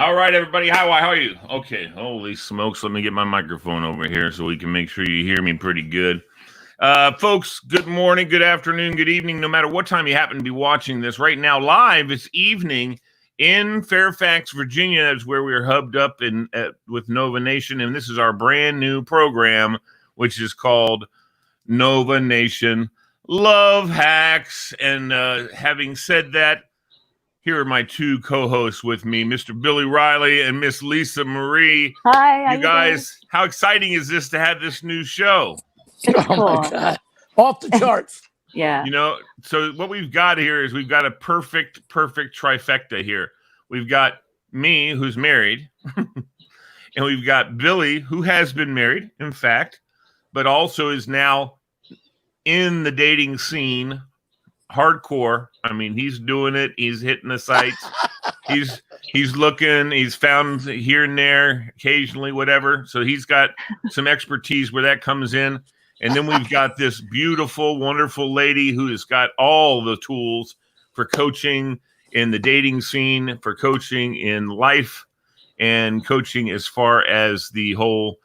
All right, everybody. How are you? Okay. Holy smokes. Let me get my microphone over here so we can make sure you hear me pretty good. Folks, good morning, good afternoon, good evening, no matter what time you happen to be watching this. Right now, live, it's evening in Fairfax, Virginia. That's where we're hubbed up with Nova Nation. And this is our brand new program, which is called Nova Nation Love Hacks. And having said that, here are my two co-hosts with me, Mr. Billy Reilly and Miss Lisa Marie. Hi, you guys, how exciting is this to have this new show? It's cool. My God. Off the charts. Yeah. You know, so what we've got here is we've got a perfect trifecta here. We've got me, who's married, and we've got Billy, who has been married, in fact, but also is now in the dating scene hardcore. I mean, he's doing it. He's hitting the sites. He's looking. He's found here and there, occasionally, whatever. So he's got some expertise where that comes in. And then we've got this beautiful, wonderful lady who has got all the tools for coaching in the dating scene, for coaching in life, and coaching as far as the whole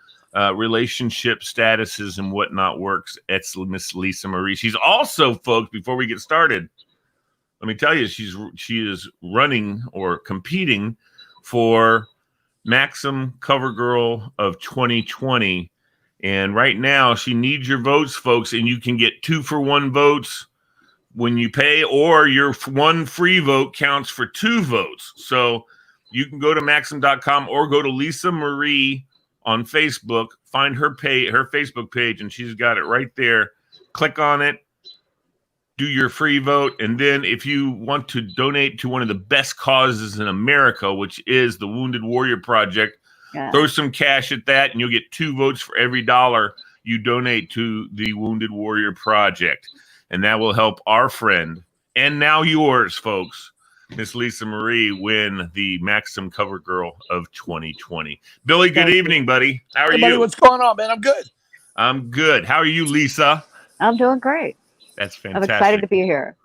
relationship statuses and whatnot works. It's Miss Lisa Marie. She's also, folks, before we get started, let me tell you, she is running or competing for Maxim Cover Girl of 2020. And right now, she needs your votes, folks, and you can get 2-for-1 votes when you pay, or your one free vote counts for 2 votes. So you can go to Maxim.com or go to Lisa Marie on Facebook, find her Facebook page, and she's got it right there. Click on it, do your free vote, and then if you want to donate to one of the best causes in America, which is the Wounded Warrior Project, throw some cash at that, and you'll get 2 votes for every $1 you donate to the Wounded Warrior Project. And that will help our friend, and now yours, folks, Miss Lisa Marie, win the Maxim Cover Girl of 2020. Billy, good evening, buddy. How are you? Buddy, what's going on, man? I'm good. I'm good. How are you, Lisa? I'm doing great. That's fantastic. I'm excited to be here.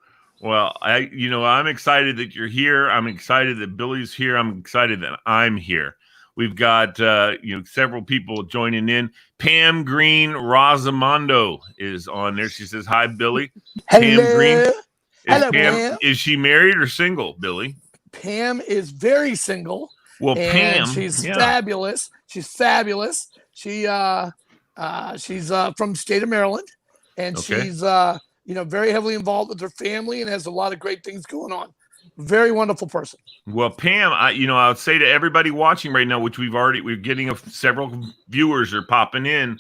Well, I'm excited that you're here. I'm excited that Billy's here. I'm excited that I'm here. We've got several people joining in. Pam Green Rosamondo is on there. She says, "Hi, Billy." Hello. Pam Green. Hello, Pam. Is she married or single, Billy? Pam is very single. Well, Pam, she's fabulous. She's fabulous. She's from the state of Maryland, and she's very heavily involved with her family and has a lot of great things going on. Very wonderful person. Well, Pam, I would say to everybody watching right now, which we're getting several viewers are popping in.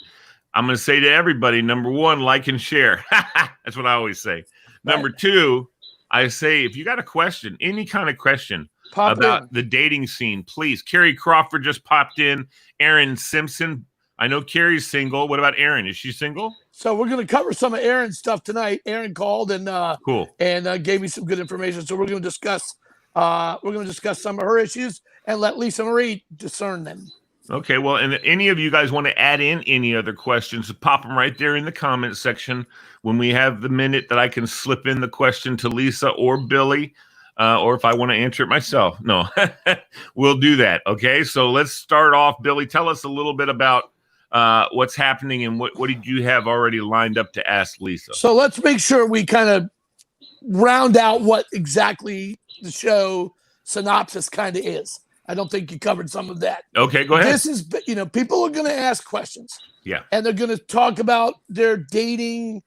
I'm going to say to everybody, number 1, like and share. That's what I always say. Number 2, I say, if you got a question, any kind of question about the dating scene, please. Carrie Crawford just popped in. Aaron Simpson. I know Carrie's single. What about Aaron? Is she single? So we're going to cover some of Aaron's stuff tonight. Aaron called and cool and gave me some good information. So we're going to discuss some of her issues and let Lisa Marie discern them. Okay, well, and any of you guys want to add in any other questions, pop them right there in the comment section. When we have the minute that I can slip in the question to Lisa or Billy, or if I want to answer it myself. No, we'll do that. Okay, so let's start off. Billy, tell us a little bit about what's happening and what did you have already lined up to ask Lisa? So let's make sure we kind of round out what exactly the show synopsis kind of is. I don't think you covered some of that. Okay, go ahead. This is, people are going to ask questions. Yeah. And they're going to talk about their dating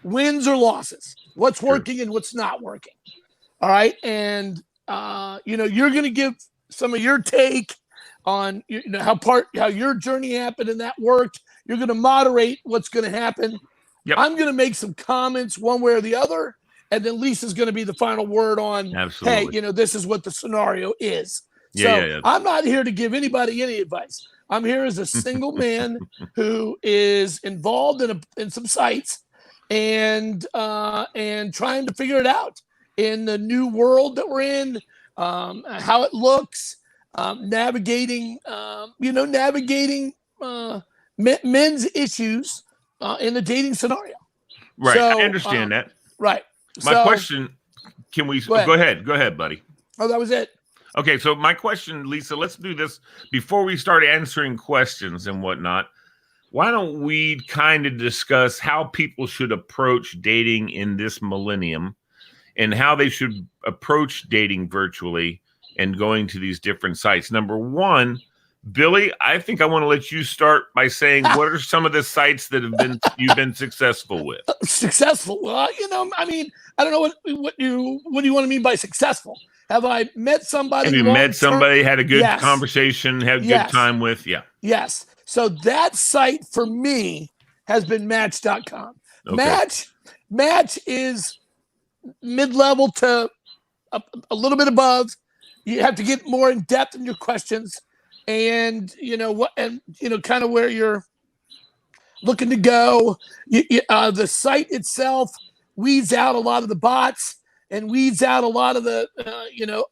wins or losses, what's working and what's not working. All right. And, you're going to give some of your take on how your journey happened and that worked. You're going to moderate what's going to happen. Yep. I'm going to make some comments one way or the other, and then Lisa's going to be the final word on, absolutely. Hey, this is what the scenario is. Yeah. I'm not here to give anybody any advice. I'm here as a single man who is involved in some sites and trying to figure it out in the new world that we're in, how it looks. Navigating men's issues in the dating scenario. Right, so, I understand that. Right. My question, can we go ahead? Go ahead, buddy. Oh, that was it. Okay, so my question, Lisa, let's do this before we start answering questions and whatnot. Why don't we kind of discuss how people should approach dating in this millennium and how they should approach dating virtually and going to these different sites? Number one, Billy, I think I want to let you start by saying what are some of the sites that you've been successful with? Successful? Well, I mean, I don't know what do you want to mean by successful? Have I met somebody? Have you met somebody, had a good conversation, had a good time with? Yeah. Yes. So that site for me has been Match.com. Okay. Match is mid-level to a little bit above. You have to get more in depth in your questions, and kind of where you're looking to go. The site itself weeds out a lot of the bots and weeds out a lot of the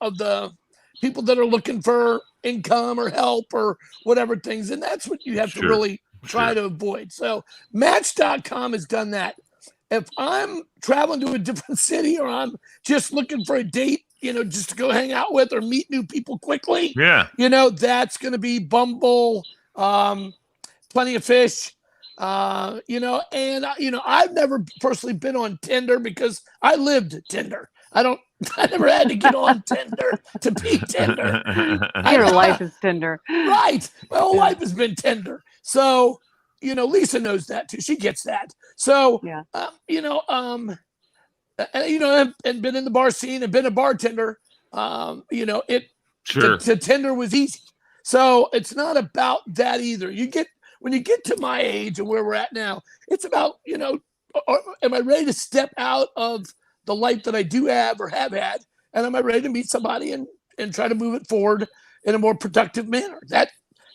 of the people that are looking for income or help or whatever things, and that's what you have to really try to avoid. So Match.com has done that. If I'm traveling to a different city or I'm just looking for a date, just to go hang out with or meet new people quickly, that's going to be Bumble, Plenty of Fish, I've never personally been on Tinder because I lived Tinder. I never had to get on Tinder to be Tinder. Your life is Tinder. Right. My whole life has been Tinder. So, Lisa knows that too. She gets that. So, and been in the bar scene and been a bartender. To Tinder was easy. So it's not about that either. When you get to my age and where we're at now, it's about, am I ready to step out of the life that I do have or have had? And am I ready to meet somebody and try to move it forward in a more productive manner?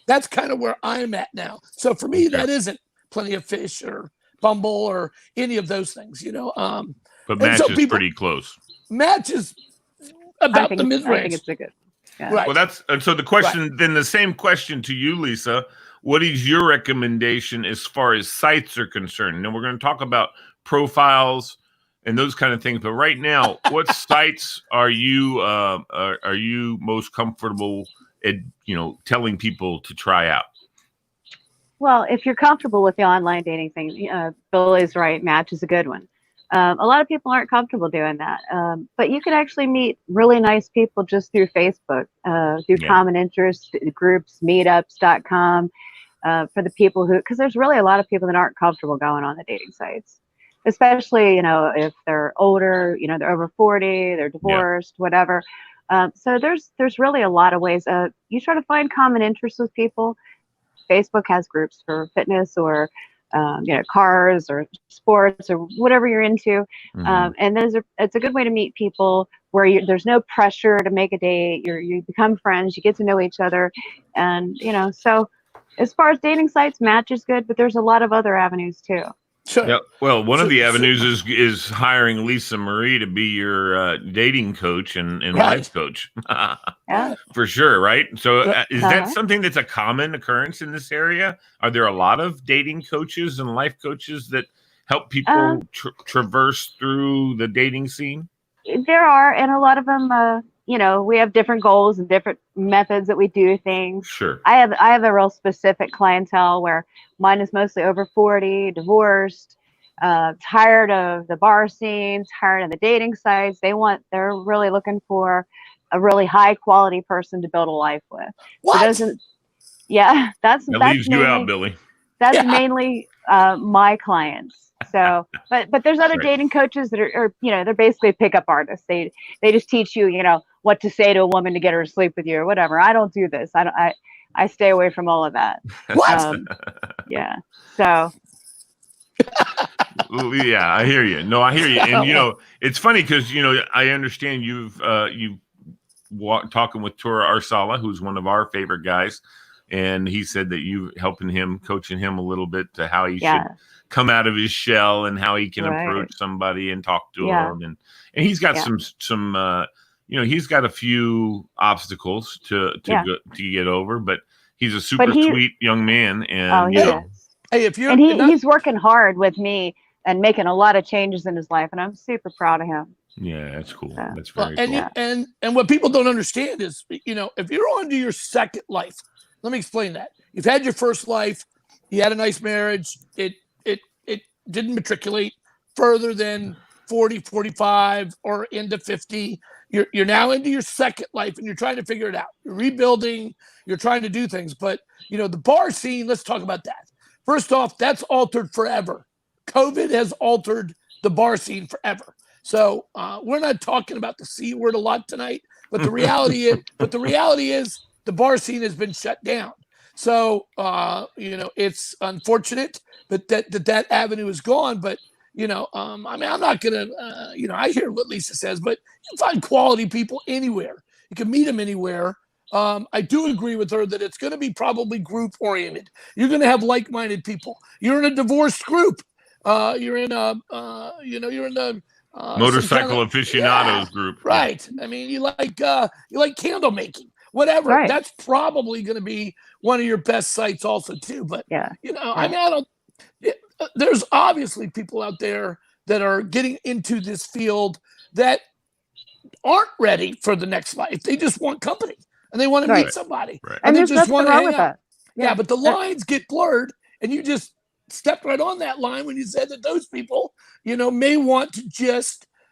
That's kind of where I'm at now. So for me, that isn't Plenty of Fish or Bumble or any of those things, But Match is pretty close. Match is about the mid-range. I think it's a good. Yeah. Right. Well, so the question, then the same question to you, Lisa. What is your recommendation as far as sites are concerned? And we're going to talk about profiles and those kind of things. But right now, what sites are you most comfortable at telling people to try out? Well, if you're comfortable with the online dating thing, Billy's right. Match is a good one. A lot of people aren't comfortable doing that, but you can actually meet really nice people just through Facebook, through common interest groups, meetups.com, for the people because there's really a lot of people that aren't comfortable going on the dating sites, especially, if they're older, they're over 40, they're divorced, whatever. So there's really a lot of ways. You try to find common interests with people. Facebook has groups for fitness or cars or sports or whatever you're into. And it's a good way to meet people where there's no pressure to make a date. You become friends, you get to know each other. And, so as far as dating sites, Match is good, but there's a lot of other avenues too. Sure. Yeah. Well, one of the avenues is hiring Lisa Marie to be your dating coach and life coach. For sure, right? So is that something that's a common occurrence in this area? Are there a lot of dating coaches and life coaches that help people traverse through the dating scene? There are, and a lot of them, we have different goals and different methods that we do things. Sure. I have a real specific clientele where mine is mostly over 40, divorced, tired of the bar scene, tired of the dating sites. They're really looking for a really high quality person to build a life with. What? So that leaves you out, Billy. That's mainly my clients. So, but there's other dating coaches that are they're basically pickup artists. They just teach you, what to say to a woman to get her to sleep with you or whatever. I don't do this. I stay away from all of that. What? So. Yeah, I hear you. No, I hear you. And it's funny because I understand you've talking with Tora Arsala, who's one of our favorite guys, and he said that you coaching him a little bit to how he should come out of his shell and how he can approach somebody and talk to him, and he's got some he's got a few obstacles to get over, but he's a super sweet young man, and he's working hard with me and making a lot of changes in his life, and I'm super proud of him. Yeah, that's cool. Yeah. That's Well, very and cool. and what people don't understand is, if you're on to your second life, let me explain that. You've had your first life, you had a nice marriage, it didn't matriculate further than 40, 45, or into 50. You're now into your second life, and you're trying to figure it out. You're rebuilding, you're trying to do things, but the bar scene, let's talk about that. First off, that's altered forever. COVID has altered the bar scene forever. So we're not talking about the C word a lot tonight, but the reality is the bar scene has been shut down. So it's unfortunate that avenue is gone. But I'm not gonna I hear what Lisa says, but you can find quality people anywhere. You can meet them anywhere. I do agree with her that it's going to be probably group oriented. You're going to have like-minded people. You're in a divorced group. You're in a Motorcycle aficionados group. Right. I mean, you like candle making, whatever. Right. That's probably going to be one of your best sites also too. But Yeah. There's obviously people out there that are getting into this field that aren't ready for the next life. They just want company and they want to meet somebody. Right. And they there's just nothing want to wrong hang with out. that. Yeah, but the lines get blurred, and you just stepped right on that line when you said that those people, may want to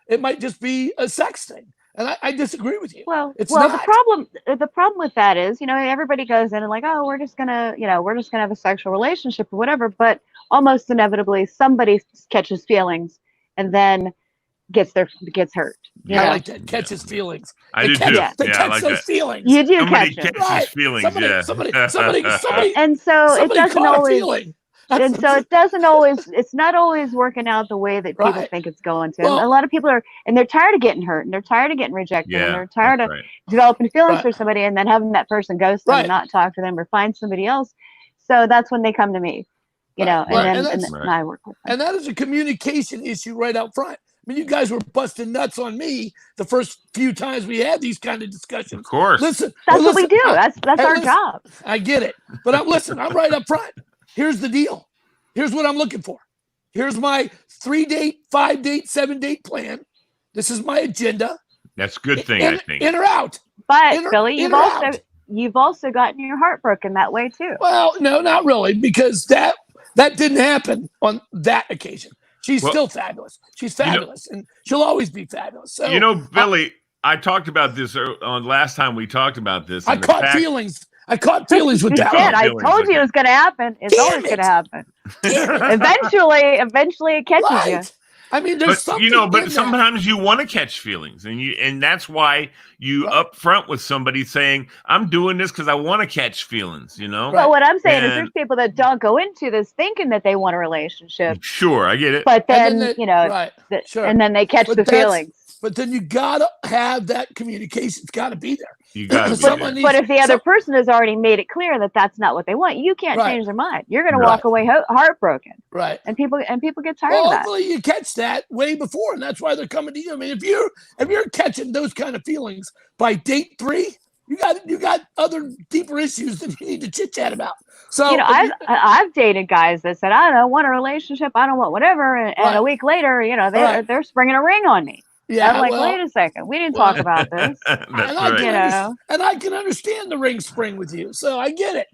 it might just be a sex thing. And I disagree with you. Well, it's not. The problem with that is, everybody goes in and like, oh, we're just gonna have a sexual relationship or whatever, but almost inevitably somebody catches feelings and then gets hurt. I like that. Catches feelings. I do too. They Yeah, catch I like those that. feelings. You do Somebody catch it. catches feelings. Somebody, And so it doesn't caught a always. feeling. And so it doesn't always. It's not always working out the way that people Right. think it's going to. Well- And a lot of people they're tired of getting hurt, and they're tired of getting rejected, and they're tired of right. developing feelings Right. for somebody, and then having that person ghost them, Right. and not talk to them, or find somebody else. So that's when they come to me, Right. and Right. then And and I work with them. And that is a communication issue right out front. I mean, you guys were busting nuts on me the first few times we had these kind of discussions. Of course. Listen, That's what we do. That's our listen, job. I get it. But I'm right up front. Here's the deal. Here's what I'm looking for. Here's my 3-date, 5-date, 7-date plan. This is my agenda. That's a good thing, I think. In or out. But Billy, in or out. you've also gotten your heart broken that way too. Well, no, not really, because that didn't happen on that occasion. She's still fabulous. She's fabulous, and she'll always be fabulous. So, Billy, I talked about this on last time we talked about this. I caught feelings. I caught feelings with You that did. one. I told you it was going to happen. It's always going to happen. Eventually, it catches you. Right. I mean, there's something. But sometimes you want to catch feelings, and that's why you up front with somebody saying, "I'm doing this because I want to catch feelings." But what I'm saying is, there's people that don't go into this thinking that they want a relationship. Sure, I get it. But then, right. Sure. and then they catch the feelings. But then you gotta have that communication. It's got to be there. You got to be there. But if the other person has already made it clear that that's not what they want, you can't change their mind. You're going to walk away heartbroken. Right. And people get tired Well, of that. hopefully you catch that way before, and that's why they're coming to you. I mean, if you're catching those kind of feelings by date 3, you got other deeper issues that you need to chit chat about. So I've dated guys that said, I don't want a relationship, I don't want whatever, and a week later, they're springing a ring on me. Yeah, I'm like, wait a second, we didn't talk about this. That's right. And I can understand the ring spring with you, so I get it.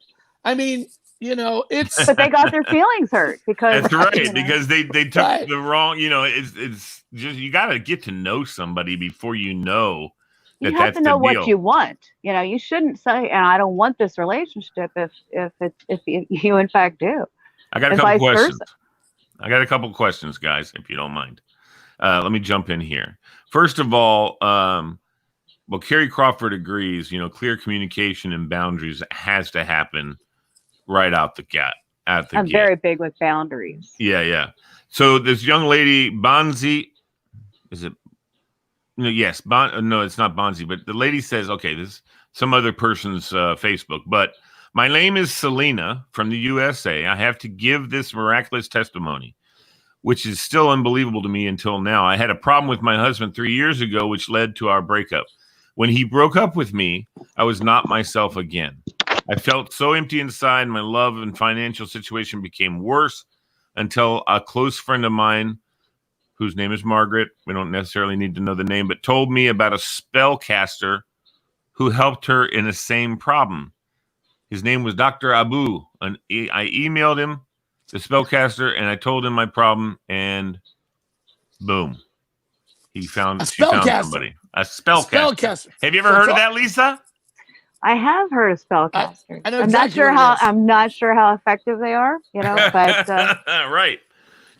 I mean, it's. But they got their feelings hurt because. That's right, because they took the wrong. It's just you got to get to know somebody before you know. You have to know what you want. You shouldn't say, "And I don't want this relationship." If you in fact do. I got a couple questions. I got a couple questions, guys, if you don't mind. Let me jump in here. First of all, Carrie Crawford agrees, clear communication and boundaries has to happen right out the gate. I'm very big with boundaries. Yeah. So this young lady, Bonzi, is it? No, yes. No, it's not Bonzi, but the lady says, okay, this is some other person's Facebook, but my name is Selena from the USA. I have to give this miraculous testimony, which is still unbelievable to me until now. I had a problem with my husband 3 years ago, which led to our breakup. When he broke up with me, I was not myself again. I felt so empty inside. My love and financial situation became worse until a close friend of mine whose name is Margaret. We don't necessarily need to know the name, but told me about a spellcaster who helped her in the same problem. His name was Dr. Abu, and I emailed him, the spellcaster, and I told him my problem, and boom, she found somebody. A spellcaster. Have you ever heard of that, Lisa? I have heard of spellcasters. I know I'm exactly I'm not sure how effective they are, but right.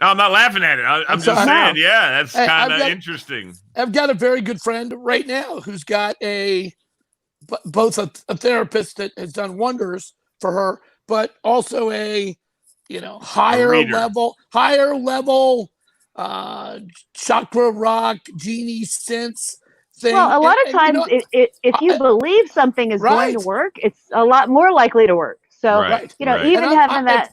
No, I'm not laughing at it. I'm just saying, yeah, that's kind of interesting. I've got a very good friend right now who's got both a therapist that has done wonders for her, but also a higher level chakra rock genie sense thing. Well, a lot of times, if you believe something is going to work, it's a lot more likely to work. So, even having that,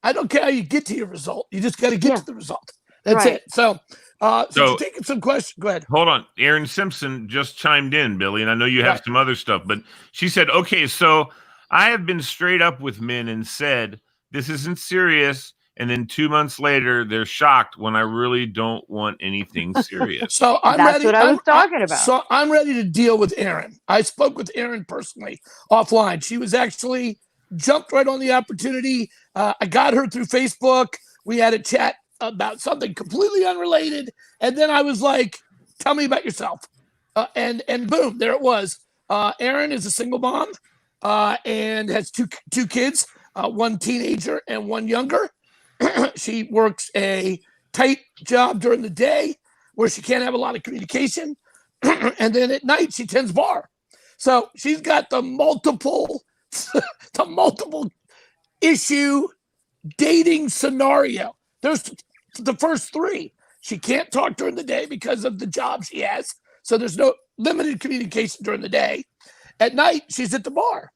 I don't care how you get to your result. You just got to get to the result. That's it. So you're taking some questions. Go ahead. Hold on. Erin Simpson just chimed in, Billy, and I know you have some other stuff, but she said, okay, so I have been straight up with men and said, this isn't serious. And then 2 months later, they're shocked when I really don't want anything serious. So that's what I was talking about. So I'm ready to deal with Erin. I spoke with Erin personally offline. She was actually jumped right on the opportunity. I got her through Facebook. We had a chat about something completely unrelated. And then I was like, tell me about yourself. And boom, there it was. Erin is a single mom and has two kids, one teenager and one younger. She works a tight job during the day where she can't have a lot of communication. And then at night, she tends bar. So she's got the multiple issue dating scenario. There's the first three. She can't talk during the day because of the job she has. So there's no limited communication during the day. At night, she's at the bar.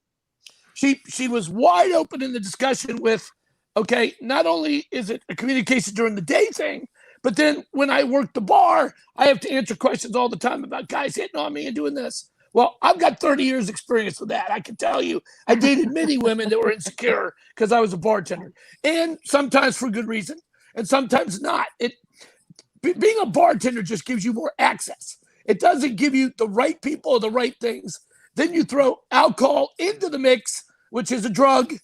She was wide open in the discussion with, okay, not only is it a communication during the day thing, but then when I work the bar, I have to answer questions all the time about guys hitting on me and doing this. Well, I've got 30 years experience with that. I can tell you, I dated many women that were insecure because I was a bartender, and sometimes for good reason, and sometimes not. Being a bartender just gives you more access. It doesn't give you the right people or the right things. Then you throw alcohol into the mix, which is a drug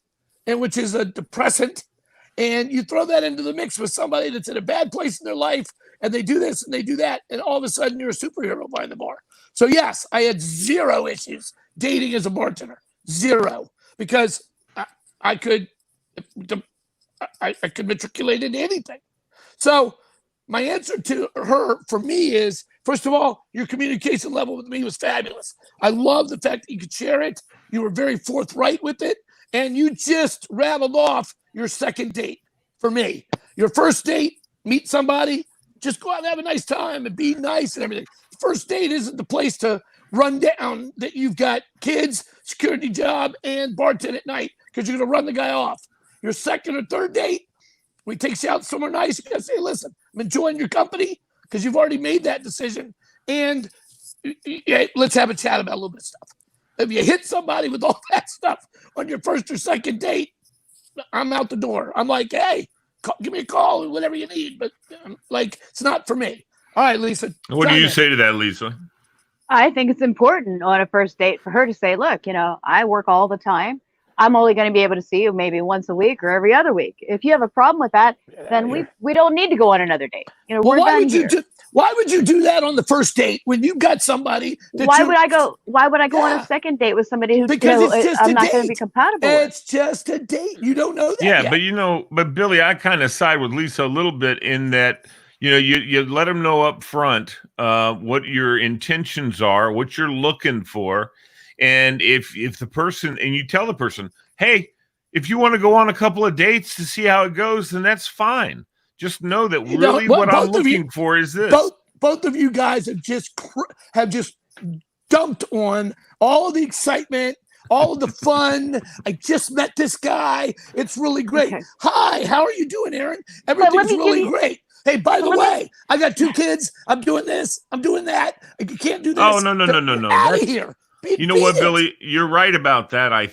and which is a depressant. And you throw that into the mix with somebody that's in a bad place in their life, and they do this and they do that. And all of a sudden you're a superhero behind the bar. So yes, I had zero issues dating as a bartender, zero, because I could matriculate into anything. So my answer to her, for me, is, first of all, your communication level with me was fabulous. I love the fact that you could share it. You were very forthright with it. And you just rattled off your second date for me. Your first date, meet somebody, just go out and have a nice time and be nice and everything. First date isn't the place to run down that you've got kids, security job, and bartend at night, because you're going to run the guy off. Your second or third date, we take you out somewhere nice. You got to say, listen, I'm enjoying your company, because you've already made that decision. And let's have a chat about a little bit of stuff. If you hit somebody with all that stuff on your first or second date, I'm out the door. I'm like, hey, give me a call, whatever you need. But it's not for me. All right, Lisa. What do you say to that, Lisa? I think it's important on a first date for her to say, look, I work all the time. I'm only going to be able to see you maybe once a week or every other week. If you have a problem with that, then we don't need to go on another date. We're done here. Why would you do that on the first date when you've got somebody that Why would I go on a second date with somebody who I'm not going to be compatible with? It's just a date. You don't know that. Yeah, yet. but Billy, I kind of side with Lisa a little bit in that, you let them know up front what your intentions are, what you're looking for. And if the person, and you tell the person, hey, if you want to go on a couple of dates to see how it goes, then that's fine. Just know that really what I'm looking for is this. Both of you guys have just dumped on all of the excitement, all of the fun. I just met this guy. It's really great. Okay. Hi, how are you doing, Erin? Everything's really great. Hey, by the way, I got 2 kids. I'm doing this. I'm doing that. You can't do this. Oh, no. Out of here. You know what, Billy? You're right about that. I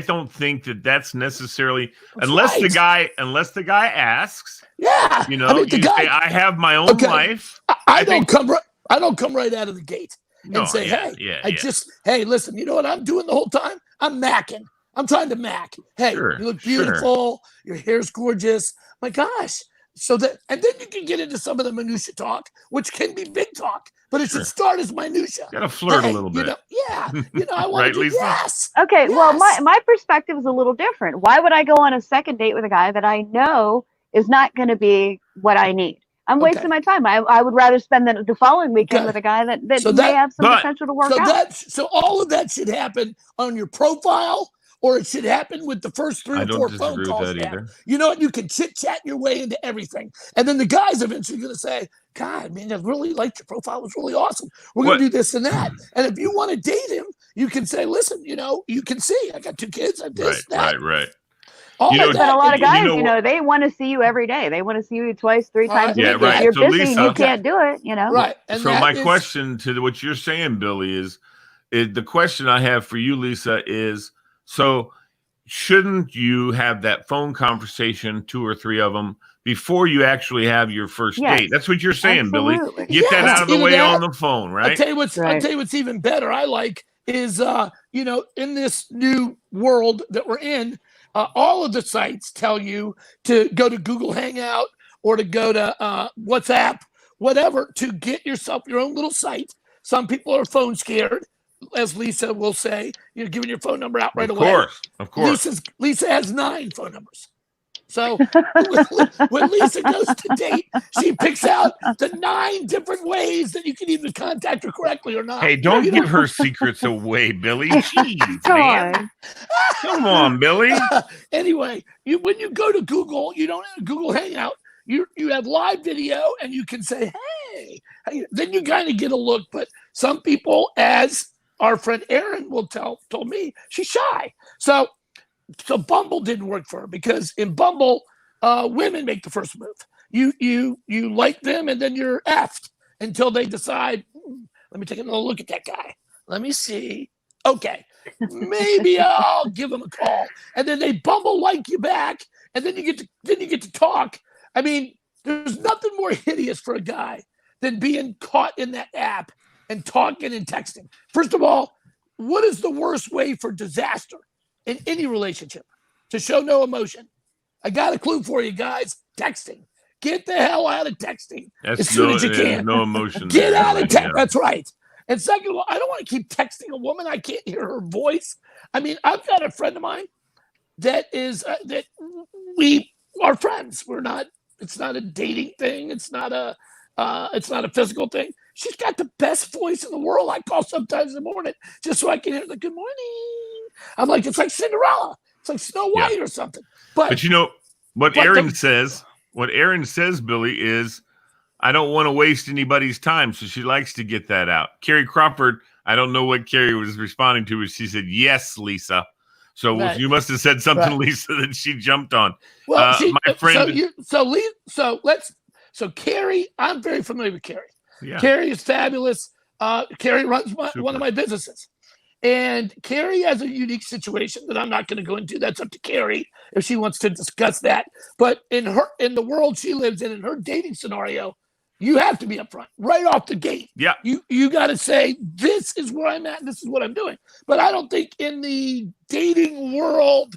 don't think that that's necessarily unless the guy asks. Yeah, you know, you say I have my own life. I don't come right out of the gate and say, hey, listen, you know what I'm doing the whole time? I'm macking. I'm trying to mac. Hey, you look beautiful. Your hair's gorgeous. My gosh. So that, and then you can get into some of the minutia talk, which can be big talk, but it should start as minutia. Got to flirt a little bit. I want to. Lisa? Yes. Okay. Yes. Well, my perspective is a little different. Why would I go on a second date with a guy that I know is not going to be what I need? I'm wasting my time. I would rather spend the following weekend with a guy that may have some potential to work out. So all of that should happen on your profile, or it should happen with the first 3 or 4 phone calls. You know what? You can chit-chat your way into everything. And then the guy's eventually going to say, God, man, I really liked your profile. It was really awesome. We're going to do this and that. And if you want to date him, you can say, listen, you can see I got 2 kids. I this, that. Right. But a lot of guys, they want to see you every day. They want to see you 2, 3 times a week. If you're busy, Lisa, you can't do it, Right. And so my question to what you're saying, Billy, is the question I have for you, Lisa, is, so shouldn't you have that phone conversation, 2 or 3 of them, before you actually have your first date? That's what you're saying, Billy. Get that out of the way on the phone, right? I'll tell you what's even better. I like is in this new world that we're in, all of the sites tell you to go to Google Hangout or to go to WhatsApp, whatever, to get yourself your own little site. Some people are phone scared, as Lisa will say, giving your phone number out right away. Of course. Lisa has 9 phone numbers. So when Lisa goes to date, she picks out the 9 different ways that you can either contact her correctly or not. Hey, don't give her secrets away, Billy. Jeez, man. Come on, Billy. Anyway, when you go to Google, you don't have a Google Hangout. You have live video, and you can say, hey. Then you kind of get a look. But some people, as our friend Erin told me, she's shy. So Bumble didn't work for her, because in Bumble, women make the first move. You like them, and then you're effed until they decide, let me take another look at that guy. Let me see. Okay, maybe I'll give him a call. And then they Bumble like you back, and then you get to talk. I mean, there's nothing more hideous for a guy than being caught in that app and talking and texting. First of all, what is the worst way for disaster in any relationship? To show no emotion. I got a clue for you guys. Texting. Get the hell out of texting as soon as you can. No emotion. Get out of text. That's right. And second of all, I don't want to keep texting a woman. I can't hear her voice. I mean, I've got a friend of mine that is that we are friends. It's not a dating thing. It's not a physical thing. She's got the best voice in the world. I call sometimes in the morning just so I can hear the good morning. I'm like, it's like Cinderella. It's like Snow White or something. But you know what Erin says? What Erin says, Billy, is I don't want to waste anybody's time. So she likes to get that out. Carrie Crawford, I don't know what Carrie was responding to, but she said, yes, Lisa. So you must have said something, Lisa, that she jumped on. Well, my friend. So Carrie, I'm very familiar with Carrie. Yeah. Carrie is fabulous. Carrie runs one of my businesses. And Carrie has a unique situation that I'm not going to go into. That's up to Carrie if she wants to discuss that. But in the world she lives in her dating scenario, you have to be upfront right off the gate. Yeah. You got to say, this is where I'm at. This is what I'm doing. But I don't think in the dating world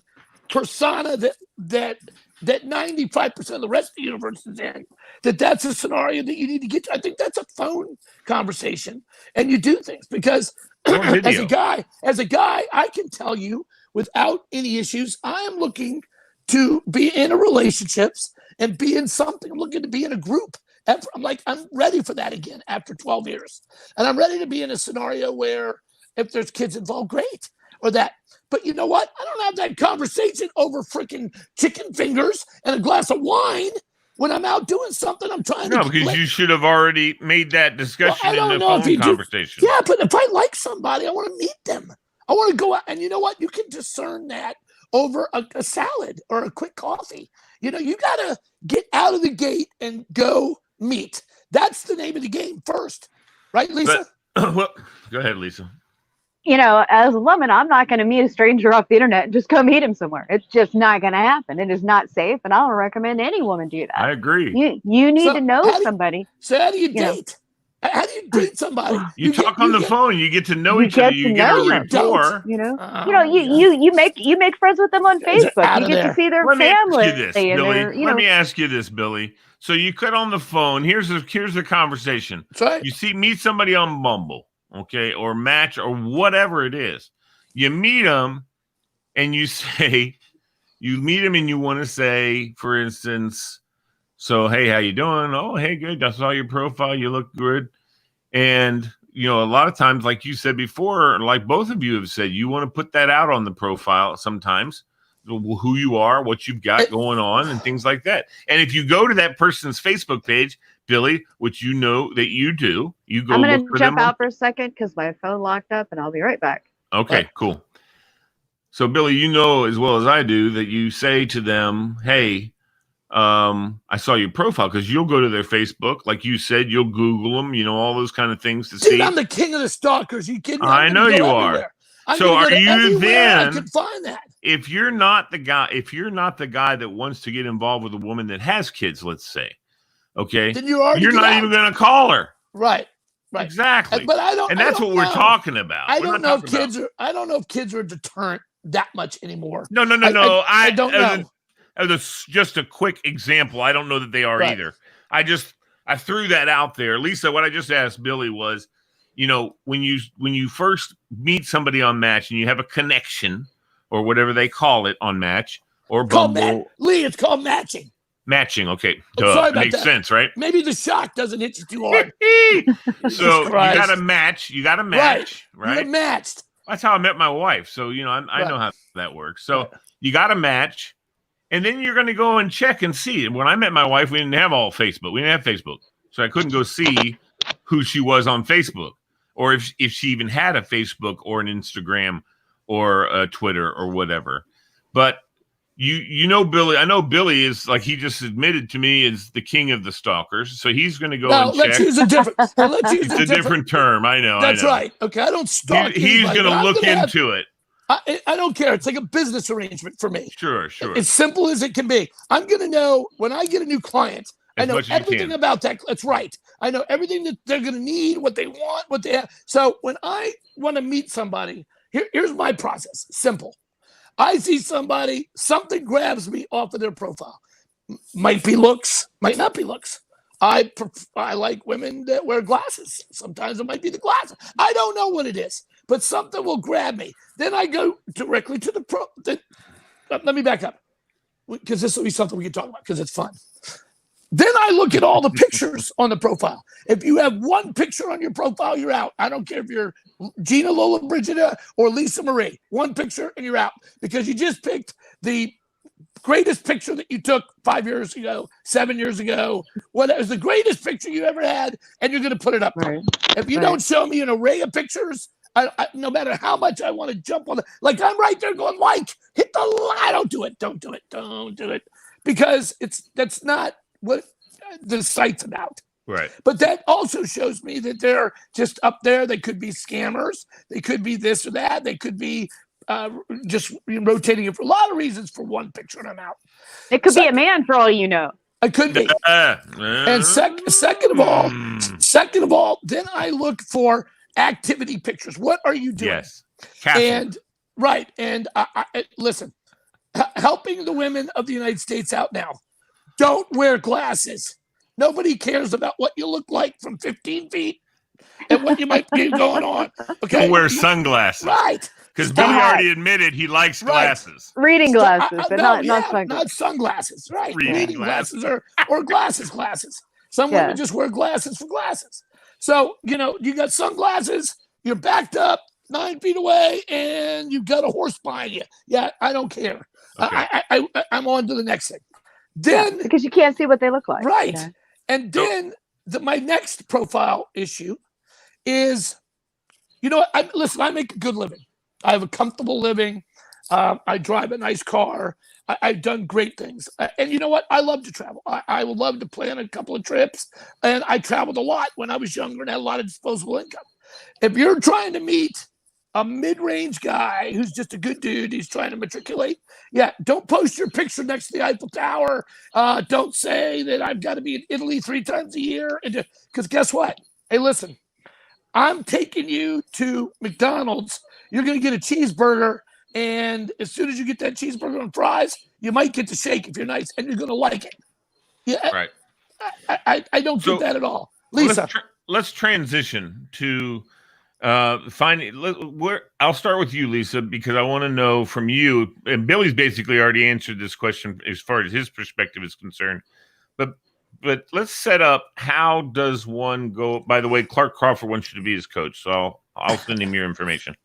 persona that 95% of the rest of the universe is in, that's a scenario that you need to get to. I think that's a phone conversation, and you do things because as a guy, I can tell you without any issues, I am looking to be in a relationships and be in something. I'm looking to be in a group. I'm ready for that again after 12 years. And I'm ready to be in a scenario where if there's kids involved, great, or that. But you know what? I don't have that conversation over freaking chicken fingers and a glass of wine when I'm out doing something. I'm trying to. No, because you should have already made that discussion in the phone conversation. Yeah, but if I like somebody, I want to meet them. I want to go out. And you know what? You can discern that over a salad or a quick coffee. You got to get out of the gate and go meet. That's the name of the game first. Right, Lisa? Well, go ahead, Lisa. as a woman, I'm not going to meet a stranger off the internet and just go meet him somewhere. It's just not going to happen. It is not safe, and I don't recommend any woman do that. I agree. You need to know somebody. So how do you date? How do you date somebody? You talk on the phone. You get to know each other. You get a rapport. You make friends with them on Facebook. You get to see their family. Let me ask you this, Billy. So you cut on the phone. Here's the conversation. That's right. You meet somebody on Bumble, okay, or Match, or whatever it is. You meet them, and you meet them, and you want to say, for instance, so, hey, how you doing? Oh, hey, good. I saw your profile. You look good. And, a lot of times, like you said before, like both of you have said, you want to put that out on the profile sometimes, who you are, what you've got going on, and things like that. And if you go to that person's Facebook page, Billy, which you know that you do, you go. I'm going to jump out for a second because my phone locked up, and I'll be right back. Okay, cool. So, Billy, you know as well as I do that you say to them, hey, I saw your profile, because you'll go to their Facebook, like you said, you'll Google them, all those kind of things to see. I'm the king of the stalkers. You kidding me? I know you are. So are you then? I can find that. If you're not the guy that wants to get involved with a woman that has kids, let's say, okay, then you're not even going to call her. Right. Exactly. But I don't. And that's what we're talking about. I don't know if kids are a deterrent that much anymore. No. I don't know. That's just a quick example. I don't know that they are either. I threw that out there. Lisa, what I just asked Billy was, when you first meet somebody on Match and you have a connection or whatever they call it on Match or Bumble. Lee, it's called matching. Matching, okay. Sorry about makes that. Sense, right? Maybe the shock doesn't hit you too hard. So you got to match. Right? You're matched. That's how I met my wife. So, I know how that works. So you got to match. And then you're going to go and check and see. And when I met my wife, we didn't have Facebook. We didn't have Facebook. So I couldn't go see who she was on Facebook, or if she even had a Facebook or an Instagram or a Twitter or whatever. But Billy, I know Billy is, like he just admitted to me, is the king of the stalkers. So he's going to go and check. Let's use a different term. I know. That's right. Okay. I don't stalk. He's going to look into it. I don't care. It's like a business arrangement for me. Sure. As simple as it can be. I'm going to know when I get a new client. I know everything about that. That's right. I know everything that they're going to need, what they want, what they have. So when I want to meet somebody, here's my process. Simple. I see somebody, something grabs me off of their profile. Might be looks, might not be looks. I like women that wear glasses. Sometimes it might be the glasses. I don't know what it is, but something will grab me. Then I go directly to let me back up, because this will be something we can talk about because it's fun. Then I look at all the pictures on the profile. If you have one picture on your profile, you're out. I don't care if you're Gina Lola Brigida or Lisa Marie. One picture and you're out, because you just picked the greatest picture that you took 5 years ago, 7 years ago. What was the greatest picture you ever had? And you're going to put it up. Right. If you don't show me an array of pictures, I, no matter how much I want to jump on it, like I'm right there going, hit the like. Don't do it. Because that's not what the site's about. Right. But that also shows me that they're just up there. They could be scammers. They could be this or that. They could be just rotating it for a lot of reasons for one picture, and I'm out. It could be a man for all you know. It could be. And second of all, then I look for activity pictures. What are you doing? Yes. And I listen, helping the women of the United States out now. Don't wear glasses. Nobody cares about what you look like from 15 feet and what you might be going on. Okay. Don't wear sunglasses. Right. Because Billy already admitted he likes glasses. Reading glasses, but not sunglasses. Not sunglasses. Right. Reading glasses or glasses. Some women just wear glasses for glasses. So, you got sunglasses, you're backed up 9 feet away, and you've got a horse behind you. Yeah, I don't care. Okay. I'm on to the next thing. Then because you can't see what they look like. Right. Yeah. And then my next profile issue is, I make a good living. I have a comfortable living. I drive a nice car. I've done great things. And you know what? I love to travel. I would love to plan a couple of trips. And I traveled a lot when I was younger and had a lot of disposable income. If you're trying to meet a mid-range guy who's just a good dude, he's trying to matriculate. Yeah, don't post your picture next to the Eiffel Tower. Don't say that I've got to be in Italy 3 times a year. Because guess what? Hey, listen, I'm taking you to McDonald's. You're going to get a cheeseburger. And as soon as you get that cheeseburger and fries, you might get the shake if you're nice, and you're going to like it. Yeah, Right. I don't get that at all. Lisa. Let's transition to I'll start with you, Lisa, because I want to know from you, and Billy's basically already answered this question as far as his perspective is concerned. But let's set up, how does one go? By the way, Clark Crawford wants you to be his coach, so I'll send him your information.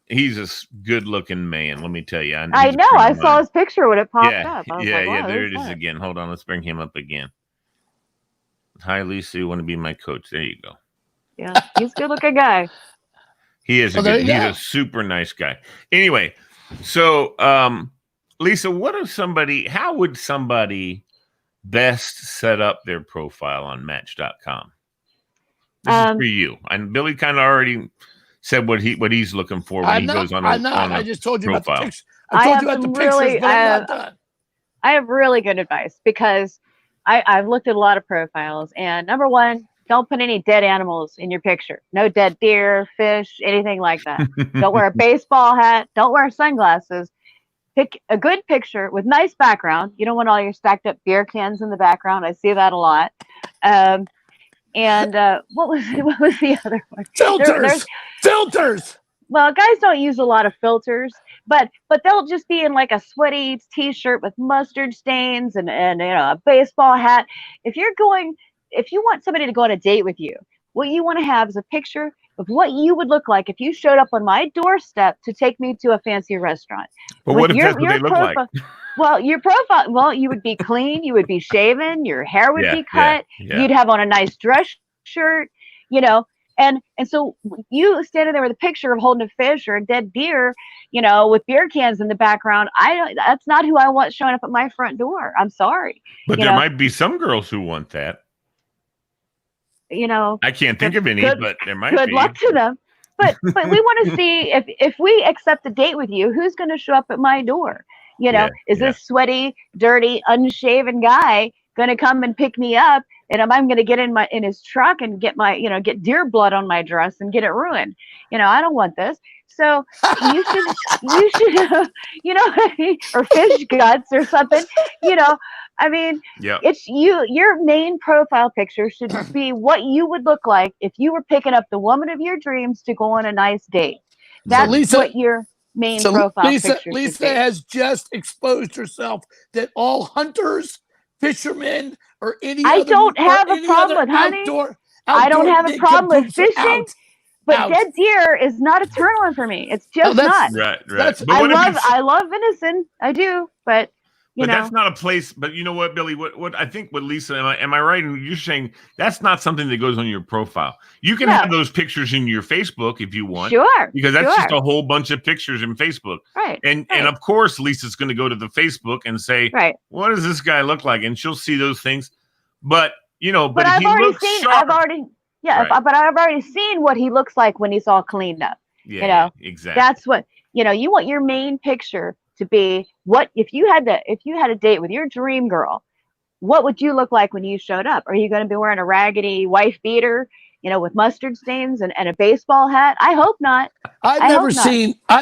He's a good-looking man, let me tell you. I know. I saw his picture when it popped up. Yeah, there it is again. Hold on, let's bring him up again. Hi, Lisa. You want to be my coach? There you go. Yeah, he's a good-looking guy. He is. He's a super nice guy. Anyway, so Lisa, how would somebody best set up their profile on Match.com? This is for you. And Billy kind of already said what he's looking for when he goes on. I just told you profile. about the picture. I told you about the pictures, but I'm not done. I have really good advice, because I've looked at a lot of profiles, and number one, don't put any dead animals in your picture. No dead deer, fish, anything like that. Don't wear a baseball hat. Don't wear sunglasses. Pick a good picture with nice background. You don't want all your stacked up beer cans in the background. I see that a lot. And what was the other one? Filters. Well, guys don't use a lot of filters, but they'll just be in like a sweaty t-shirt with mustard stains and a baseball hat. If you want somebody to go on a date with you, what you want to have is a picture of what you would look like if you showed up on my doorstep to take me to a fancy restaurant. But what if that's what they look like? Well, your profile, you would be clean, you would be shaven, your hair would be cut, you'd have on a nice dress shirt, and so you standing there with a picture of holding a fish or a dead deer, with beer cans in the background. That's not who I want showing up at my front door. I'm sorry. But there might be some girls who want that. I can't think of any, but there might be. Good luck to them. But we want to see if we accept a date with you, who's going to show up at my door? Is this sweaty, dirty, unshaven guy going to come and pick me up? And I'm going to get in his truck and get get deer blood on my dress and get it ruined. I don't want this. So you should, or fish guts or something, it's your main profile picture should be what you would look like if you were picking up the woman of your dreams to go on a nice date. That's what your main profile picture should be. Lisa has just exposed herself that all hunters, fishermen, or I don't have a problem with hunting. I don't have a problem with fishing. But dead deer is not a turn on for me. It's just not. Right. I love venison. I do, but that's not a place. But you know what, Billy? What I think with Lisa, am I right? And you're saying that's not something that goes on your profile. You can have those pictures in your Facebook if you want. Sure. Because that's just a whole bunch of pictures in Facebook. Right. And of course, Lisa's going to go to the Facebook and say, what does this guy look like? And she'll see those things. But but if he looks sharp. But I've already seen what he looks like when he's all cleaned up. Yeah, exactly. That's what you want your main picture to be. What if you had a date with your dream girl? What would you look like when you showed up? Are you going to be wearing a raggedy wife beater, with mustard stains and a baseball hat? I hope not. I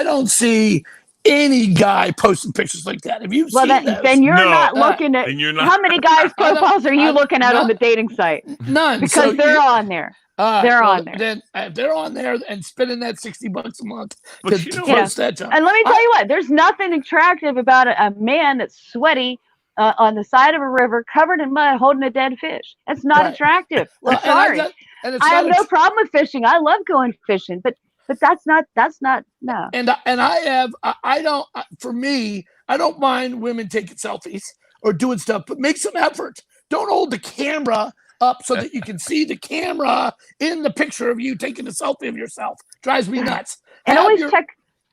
don't see any guy posting pictures like that. Have you seen those? Then you're not looking at. How many guys' profiles are you looking at on the dating site? None. Because they're on there. They're on there. Then they're on there and spending that $60 a month to post that job. And let me tell you what, there's nothing attractive about a man that's sweaty on the side of a river covered in mud holding a dead fish. That's not attractive. I'm sorry. I have no problem with fishing. I love going fishing, but that's not no. And I don't mind women taking selfies or doing stuff, but make some effort. Don't hold the camera up so that you can see the camera in the picture of you taking a selfie of yourself. Drives me nuts. And always check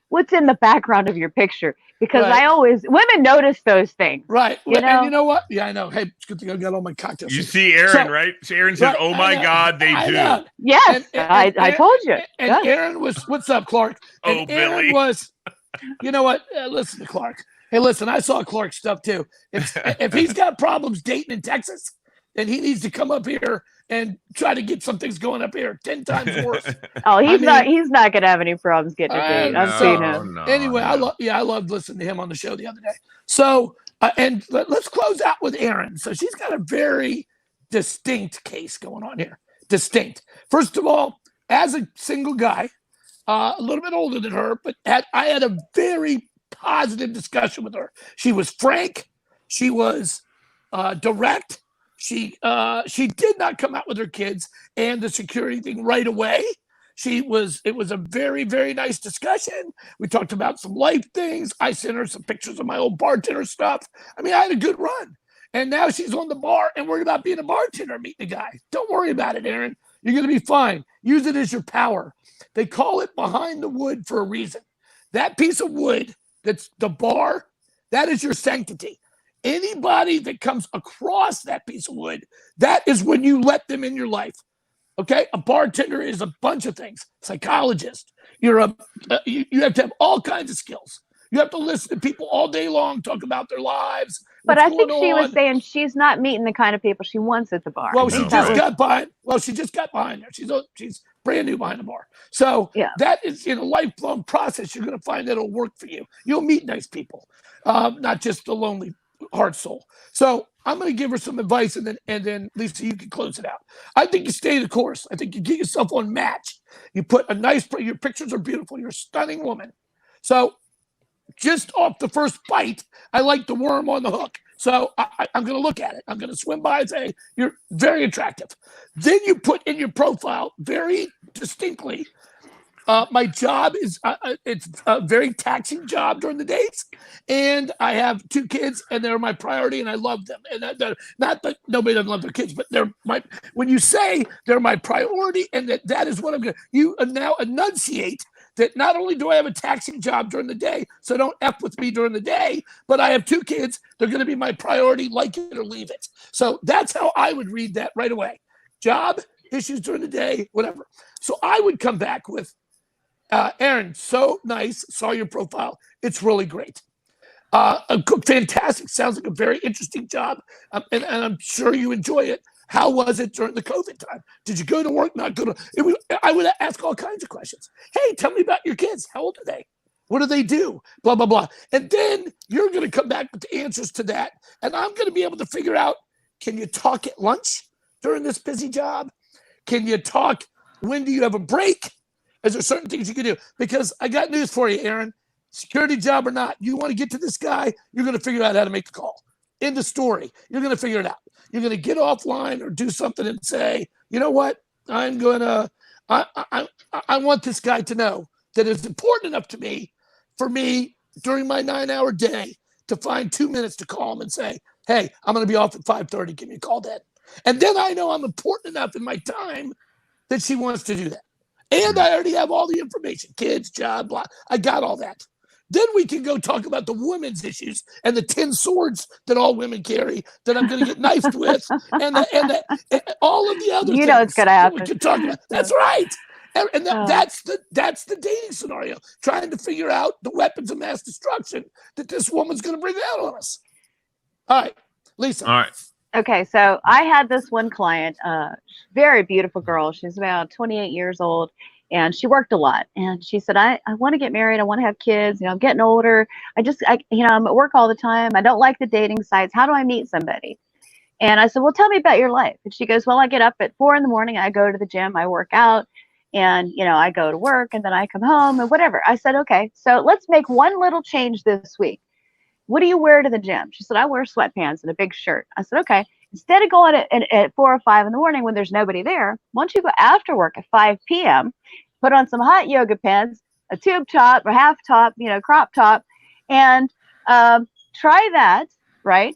what's in the background of your picture? Because Right. women notice those things. Right. You And you know? know what? Yeah, I know. Hey, it's good thing I got all my cocktails. You here. see Aaron, So, right? So Aaron says, right, "Oh I my know. God, they I do." know. Yes, I told you. And Yes. Aaron was, what's up, Clark? And Oh, Aaron Billy. was, you know what? Listen to Clark. Hey, listen, I saw Clark's stuff too. If he's got problems dating in Texas, then he needs to come up here and try to get some things going up here 10 times worse. Oh, I mean, he's not gonna have any problems getting a date. I've seen so him. No, anyway, I know. I loved listening to him on the show the other day. So and let's close out with Erin. So she's got a very distinct case going on here. Distinct. First of all, as a single guy, a little bit older than her, but I had a very positive discussion with her. She was frank. She was direct. She did not come out with her kids and the security thing right away. It was a very, very nice discussion. We talked about some life things. I sent her some pictures of my old bartender stuff. I mean, I had a good run. And now she's on the bar and worried about being a bartender, meeting a guy. Don't worry about it, Aaron. You're going to be fine. Use it as your power. They call it behind the wood for a reason. That piece of wood that's the bar, that is your sanctity. Anybody that comes across that piece of wood, that is when you let them in your life. Okay, a bartender is a bunch of things. Psychologist. You have to have all kinds of skills. You have to listen to people all day long talk about their lives. But What's I going think she was on. saying she's not meeting the kind of people she wants at the bar. Well, I she think just that was, got behind. Well, she just got behind there. She's brand new behind the bar. So yeah. that is in a lifelong process. You're going to find that it'll work for you. You'll meet nice people, not just a lonely heart soul. So I'm going to give her some advice, and then Lisa, you can close it out. I think you stay the course. I think you get yourself on Match. You put a nice. Your pictures are beautiful. You're a stunning woman. So just off the first bite, I like the worm on the hook. So I'm going to look at it. I'm going to swim by and say, you're very attractive. Then you put in your profile very distinctly, my job is, it's a very taxing job during the days. And I have 2 kids and they're my priority and I love them. And not that nobody doesn't love their kids, but when you say they're my priority and that is what I'm going to, you now enunciate that not only do I have a taxing job during the day, so don't F with me during the day, but I have 2 kids. They're going to be my priority, like it or leave it. So that's how I would read that right away. Job, issues during the day, whatever. So I would come back with, Aaron, so nice. Saw your profile. It's really great. Fantastic. Sounds like a very interesting job. And I'm sure you enjoy it. How was it during the COVID time? Did you go to work? Not go to? I would ask all kinds of questions. Hey, tell me about your kids. How old are they? What do they do? Blah, blah, blah. And then you're going to come back with the answers to that. And I'm going to be able to figure out, can you talk at lunch during this busy job? Can you talk? When do you have a break? Is there certain things you can do? Because I got news for you, Aaron. Security job or not, you want to get to this guy, you're going to figure out how to make the call. End of story. You're going to figure it out. You're going to get offline or do something and say, you know what? I want this guy to know that it's important enough to me, for me, during my 9-hour day, to find 2 minutes to call him and say, hey, I'm going to be off at 5:30. Give me a call then. And then I know I'm important enough in my time that she wants to do that. And I already have all the information, kids, job, blah. I got all that. Then we can go talk about the women's issues and the 10 swords that all women carry that I'm going to get knifed with, and all of the other things. You know it's going to happen. We can talk about. That's right. And that's the dating scenario. Trying to figure out the weapons of mass destruction that this woman's going to bring out on us. All right, Lisa. All right. Okay, so I had this one client, very beautiful girl. She's about 28 years old, and she worked a lot. And she said, I want to get married. I want to have kids. You know, I'm getting older. I'm at work all the time. I don't like the dating sites. How do I meet somebody? And I said, well, tell me about your life. And she goes, well, I get up at 4 a.m. I go to the gym. I work out. And, I go to work, and then I come home and whatever. I said, okay, so let's make one little change this week. What do you wear to the gym? She said, I wear sweatpants and a big shirt. I said, okay. Instead of going at 4 or 5 in the morning when there's nobody there, why don't you go after work at 5 p.m., put on some hot yoga pants, a tube top or half top, crop top, and try that, right?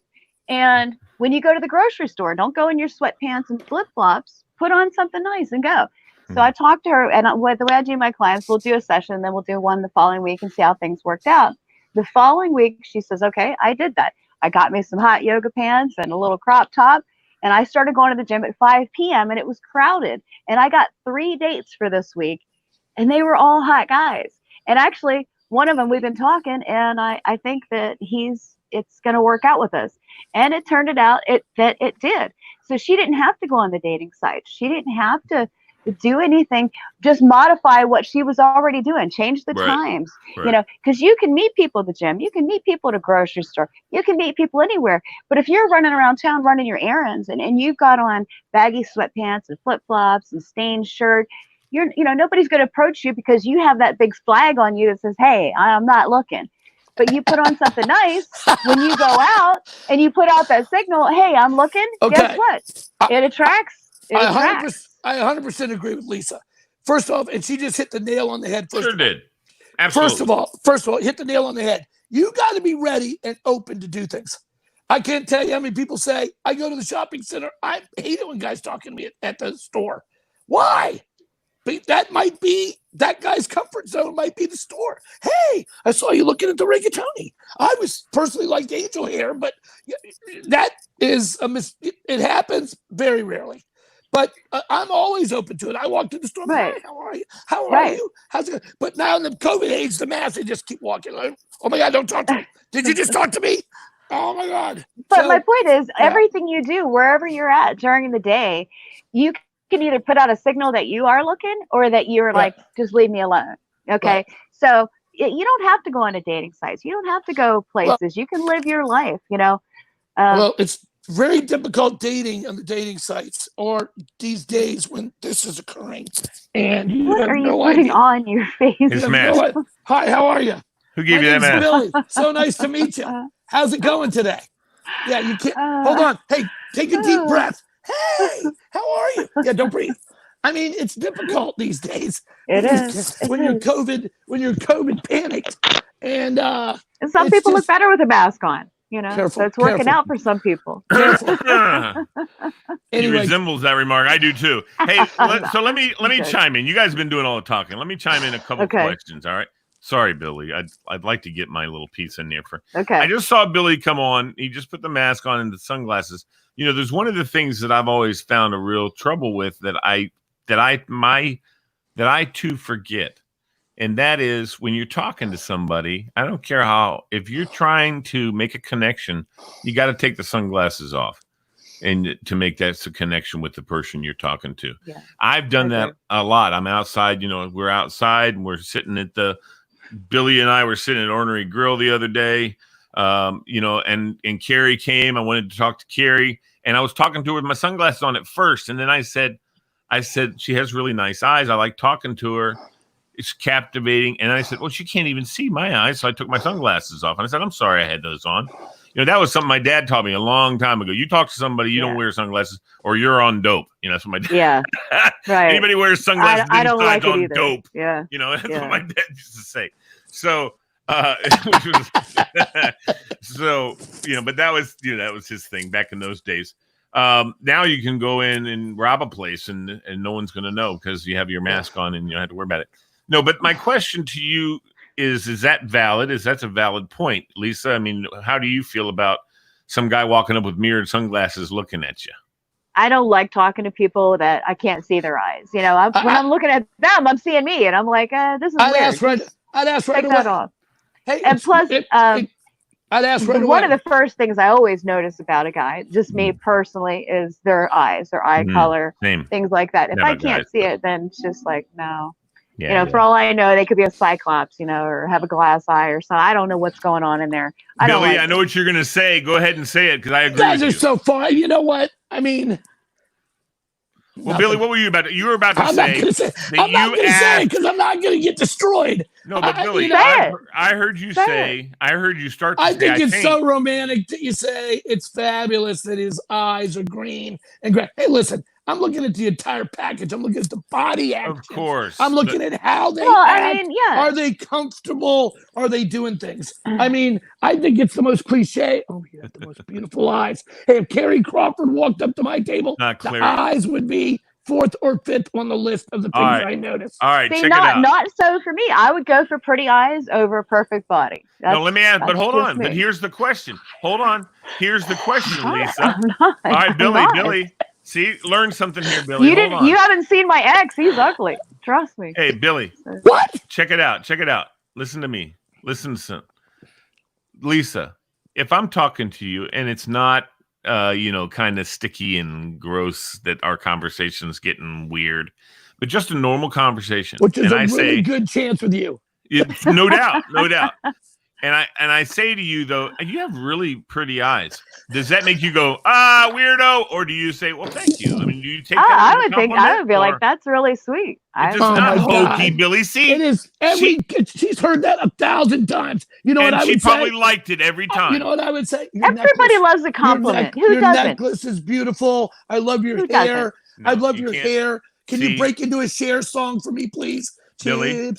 And when you go to the grocery store, don't go in your sweatpants and flip-flops. Put on something nice and go. So I talked to her, and the way I do my clients, we'll do a session, then we'll do one the following week and see how things worked out. The following week, she says, okay, I did that. I got me some hot yoga pants and a little crop top, and I started going to the gym at 5 p.m., and it was crowded. And I got 3 dates for this week, and they were all hot guys. And actually, one of them, we've been talking, and I think that it's going to work out with us. And it turned out that it did. So she didn't have to go on the dating site. She didn't have to do anything, just modify what she was already doing, change the times, because you can meet people at the gym, you can meet people at a grocery store, you can meet people anywhere. But if you're running around town running your errands and you've got on baggy sweatpants and flip-flops and stained shirt, nobody's going to approach you because you have that big flag on you that says, hey, I'm not looking. But you put on something nice when you go out and you put out that signal, hey, I'm looking. Okay. Guess what? It attracts. I 100% agree with Lisa. First off, and she just hit the nail on the head. Sure did. Absolutely. First of all, hit the nail on the head. You got to be ready and open to do things. I can't tell you how many people say, I go to the shopping center. I hate it when guys talking to me at the store. Why? But that guy's comfort zone might be the store. Hey, I saw you looking at the rigatoni. I was personally like angel hair, but that is it happens very rarely. But I'm always open to it. I walked in the store. Right. Hey, how are you? How are you? How's it? But now in the COVID age, the mask, they just keep walking. Like, oh my God, don't talk to me. Did you just talk to me? Oh my God. But my point is, everything you do, wherever you're at during the day, you can either put out a signal that you are looking or that you're like, just leave me alone. Okay. Right. So you don't have to go on a dating sites. You don't have to go places. You can live your life, well, it's very difficult dating on the dating sites or these days when this is occurring. And you what have are you no putting idea. on your face? His mask. Hi, how are you? Who gave you that mask? Billy. So nice to meet you. How's it going today? Yeah, you can't. Hold on. Hey, take a deep breath. Hey, how are you? Yeah, don't breathe. I mean, it's difficult these days. It is. When you're COVID panicked. And some people look better with a mask on, Careful, so it's working out for some people. He resembles that remark. I do too. Hey, so let me chime in. You guys have been doing all the talking. Let me chime in a couple of questions. All right. Sorry, Billy. I'd like to get my little piece in there for. Okay. I just saw Billy come on. He just put the mask on and the sunglasses. There's one of the things that I've always found a real trouble with that I too forget. And that is when you're talking to somebody, I don't care if you're trying to make a connection, you got to take the sunglasses off and to make that a connection with the person you're talking to. Yeah. I've done that a lot. I'm outside, we're outside and we're sitting Billy and I were sitting at Ornery Grill the other day, and Carrie came. I wanted to talk to Carrie and I was talking to her with my sunglasses on at first. And then I said, she has really nice eyes. I like talking to her. It's captivating. And I said, well, she can't even see my eyes. So I took my sunglasses off and I said, I'm sorry I had those on. That was something my dad taught me a long time ago. You talk to somebody, you don't wear sunglasses or you're on dope. That's what my dad. Yeah. Right. Anybody wears sunglasses, I don't like it on either. dope. Yeah. That's what my dad used to say. So, which was, but that was his thing back in those days. Now you can go in and rob a place and no one's going to know because you have your mask on and you don't have to worry about it. No, but my question to you is that valid? That's a valid point, Lisa? I mean, how do you feel about some guy walking up with mirrored sunglasses looking at you? I don't like talking to people that I can't see their eyes. When I'm looking at them, I'm seeing me, and I'm like, this is weird. I'd ask right Take away. that off. Hey, and plus, I'd ask right away. One of the first things I always notice about a guy, just me personally, is their eyes, their eye color, things like that. If I can't see it, then it's just like, no. Yeah, for all I know, they could be a cyclops, or have a glass eye or something. I don't know what's going on in there. Billy, I know what you're going to say. Go ahead and say it because I agree. Guys are so fun. You know what? I mean, well, Billy, what were you about? You were about to say. I'm not going to say because I'm not going to get destroyed. No, but Billy, I heard you say. I heard you start. To I think it's so romantic that you say it's fabulous that his eyes are green and gray. Hey, listen. I'm looking at the entire package. I'm looking at the body actions. Of course. I'm looking at how they act. Are they comfortable? Are they doing things? I mean, I think it's the most cliche. Oh, you have the most beautiful eyes. Hey, if Carrie Crawford walked up to my table, the eyes would be fourth or fifth on the list of the things right. I noticed. All right, See, check it out. not so for me. I would go for pretty eyes over perfect body. No, let me ask, but hold on. Me. But here's the question. Hold on. Here's the question, Lisa. I'm not, All right, Billy. not. Billy. See, learn something here, Billy. You haven't seen my ex. He's ugly. Trust me. Hey, Billy. What? Check it out. Check it out. Listen to me. Listen to Lisa. If I'm talking to you and it's not kind of sticky and gross that our conversation's getting weird, but just a normal conversation. Which is and a really good chance with you. No doubt. No doubt. And I say to you though, you have really pretty eyes. Does that make you go, weirdo? Or do you say, well, thank you? I mean, do you take that I would think I would be like, that's really sweet. It's not hokey, Billy. See, it is she's heard that 1,000 times. You know what I would say? She probably liked it every time. You know what I would say? Everybody loves a compliment. Who doesn't? Your necklace is beautiful. I love your hair. I love your hair. Can you break into a Cher song for me, please? Billy, you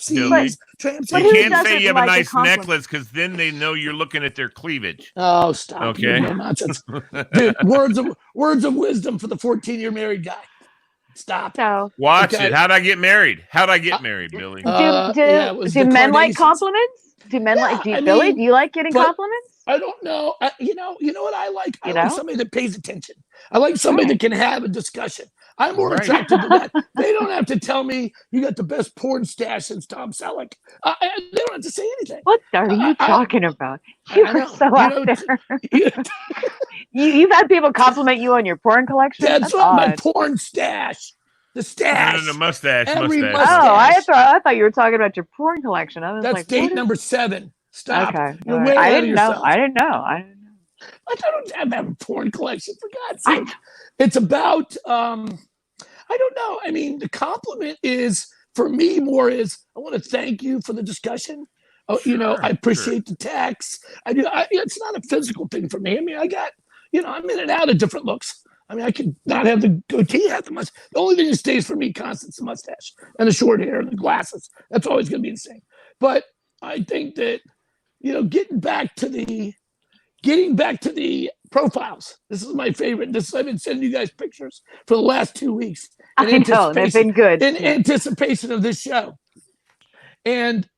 can't say you have a nice necklace because then they know you're looking at their cleavage. Oh, stop! Okay, no nonsense, dude. Words of wisdom for the 14-year married guy. Stop. So, watch it. How'd I get married? How'd I get married, Billy? Do men like compliments? Do men Billy? Do you like getting compliments? I don't know. You know what I like? I like somebody that pays attention. I like somebody that can have a discussion. I'm more attracted to that. They don't have to tell me you got the best porn stash since Tom Selleck. They don't have to say anything. What are you talking about? You are so out there. You've had people compliment you on your porn collection? That's what my porn stash. The stash. No, mustache. Mustache. Oh, I thought you were talking about your porn collection. I was That's date number 7. Stop. Okay. You're way I out of didn't know. yourself. I didn't know. I don't have a porn collection, for God's sake. It's about I don't know. I mean, the compliment is for me more is I want to thank you for the discussion. I appreciate the text. I do. It's not a physical thing for me. I mean, I got, I'm in and out of different looks. I mean, I could not have the goatee, have the mustache. The only thing that stays for me constant is the mustache and the short hair and the glasses. That's always going to be the same. But I think that, getting back to the profiles. This is my favorite. I've been sending you guys pictures for the last 2 weeks. I know, they've been good. In anticipation of this show. And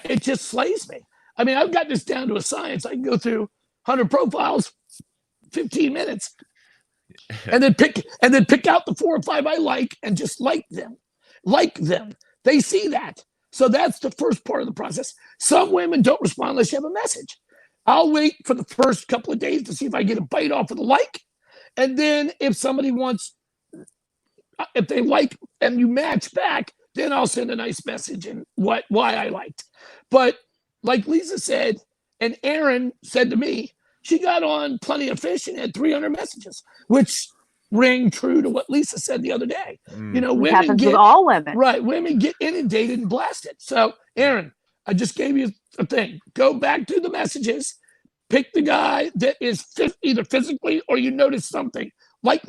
it just slays me. I mean, I've got this down to a science. I can go through 100 profiles, 15 minutes, and then pick out the 4 or 5 I like and just like them. They see that. So that's the first part of the process. Some women don't respond unless you have a message. I'll wait for the first couple of days to see if I get a bite off of the like. And then if they like and you match back, then I'll send a nice message and why I liked. But like Lisa said, and Aaron said to me, she got on Plenty of Fish and had 300 messages, which rang true to what Lisa said the other day. Women happens with all women. Right. Women get inundated and blasted. So Aaron, I just gave you a thing. Go back to the messages. Pick the guy that is either physically or you notice something. Like,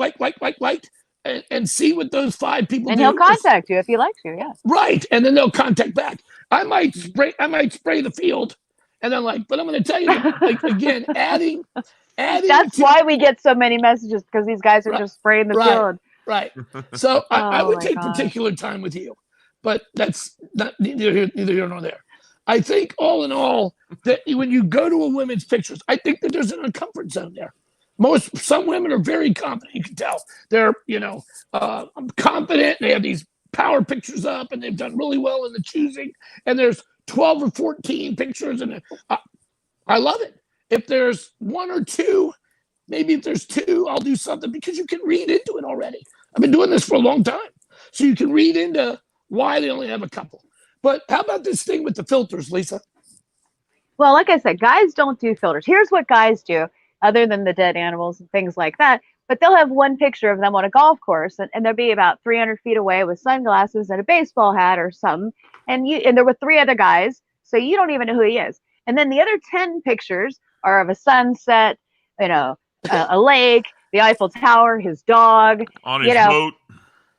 and see what those 5 people do. And he'll contact you if he likes you, yeah. Right. And then they'll contact back. I might spray the field. And then but I'm going to tell you, again, adding. That's why we get so many messages, because these guys are just spraying the field. Right. So I would take particular time with you. But that's not neither here nor there. I think all in all, that when you go to a women's pictures, I think that there's an uncomfort zone there. Some women are very confident. You can tell they're, confident. They have these power pictures up and they've done really well in the choosing. And there's 12 or 14 pictures. And I love it. If there's 1 or 2, maybe if there's 2, I'll do something because you can read into it already. I've been doing this for a long time. So you can read into why they only have a couple. But how about this thing with the filters, Lisa? Well, like I said, guys don't do filters. Here's what guys do, other than the dead animals and things like that. But they'll have one picture of them on a golf course, and they'll be about 300 feet away with sunglasses and a baseball hat or something. And there were 3 other guys, so you don't even know who he is. And then the other 10 pictures are of a sunset, a lake, the Eiffel Tower, his dog, on his boat.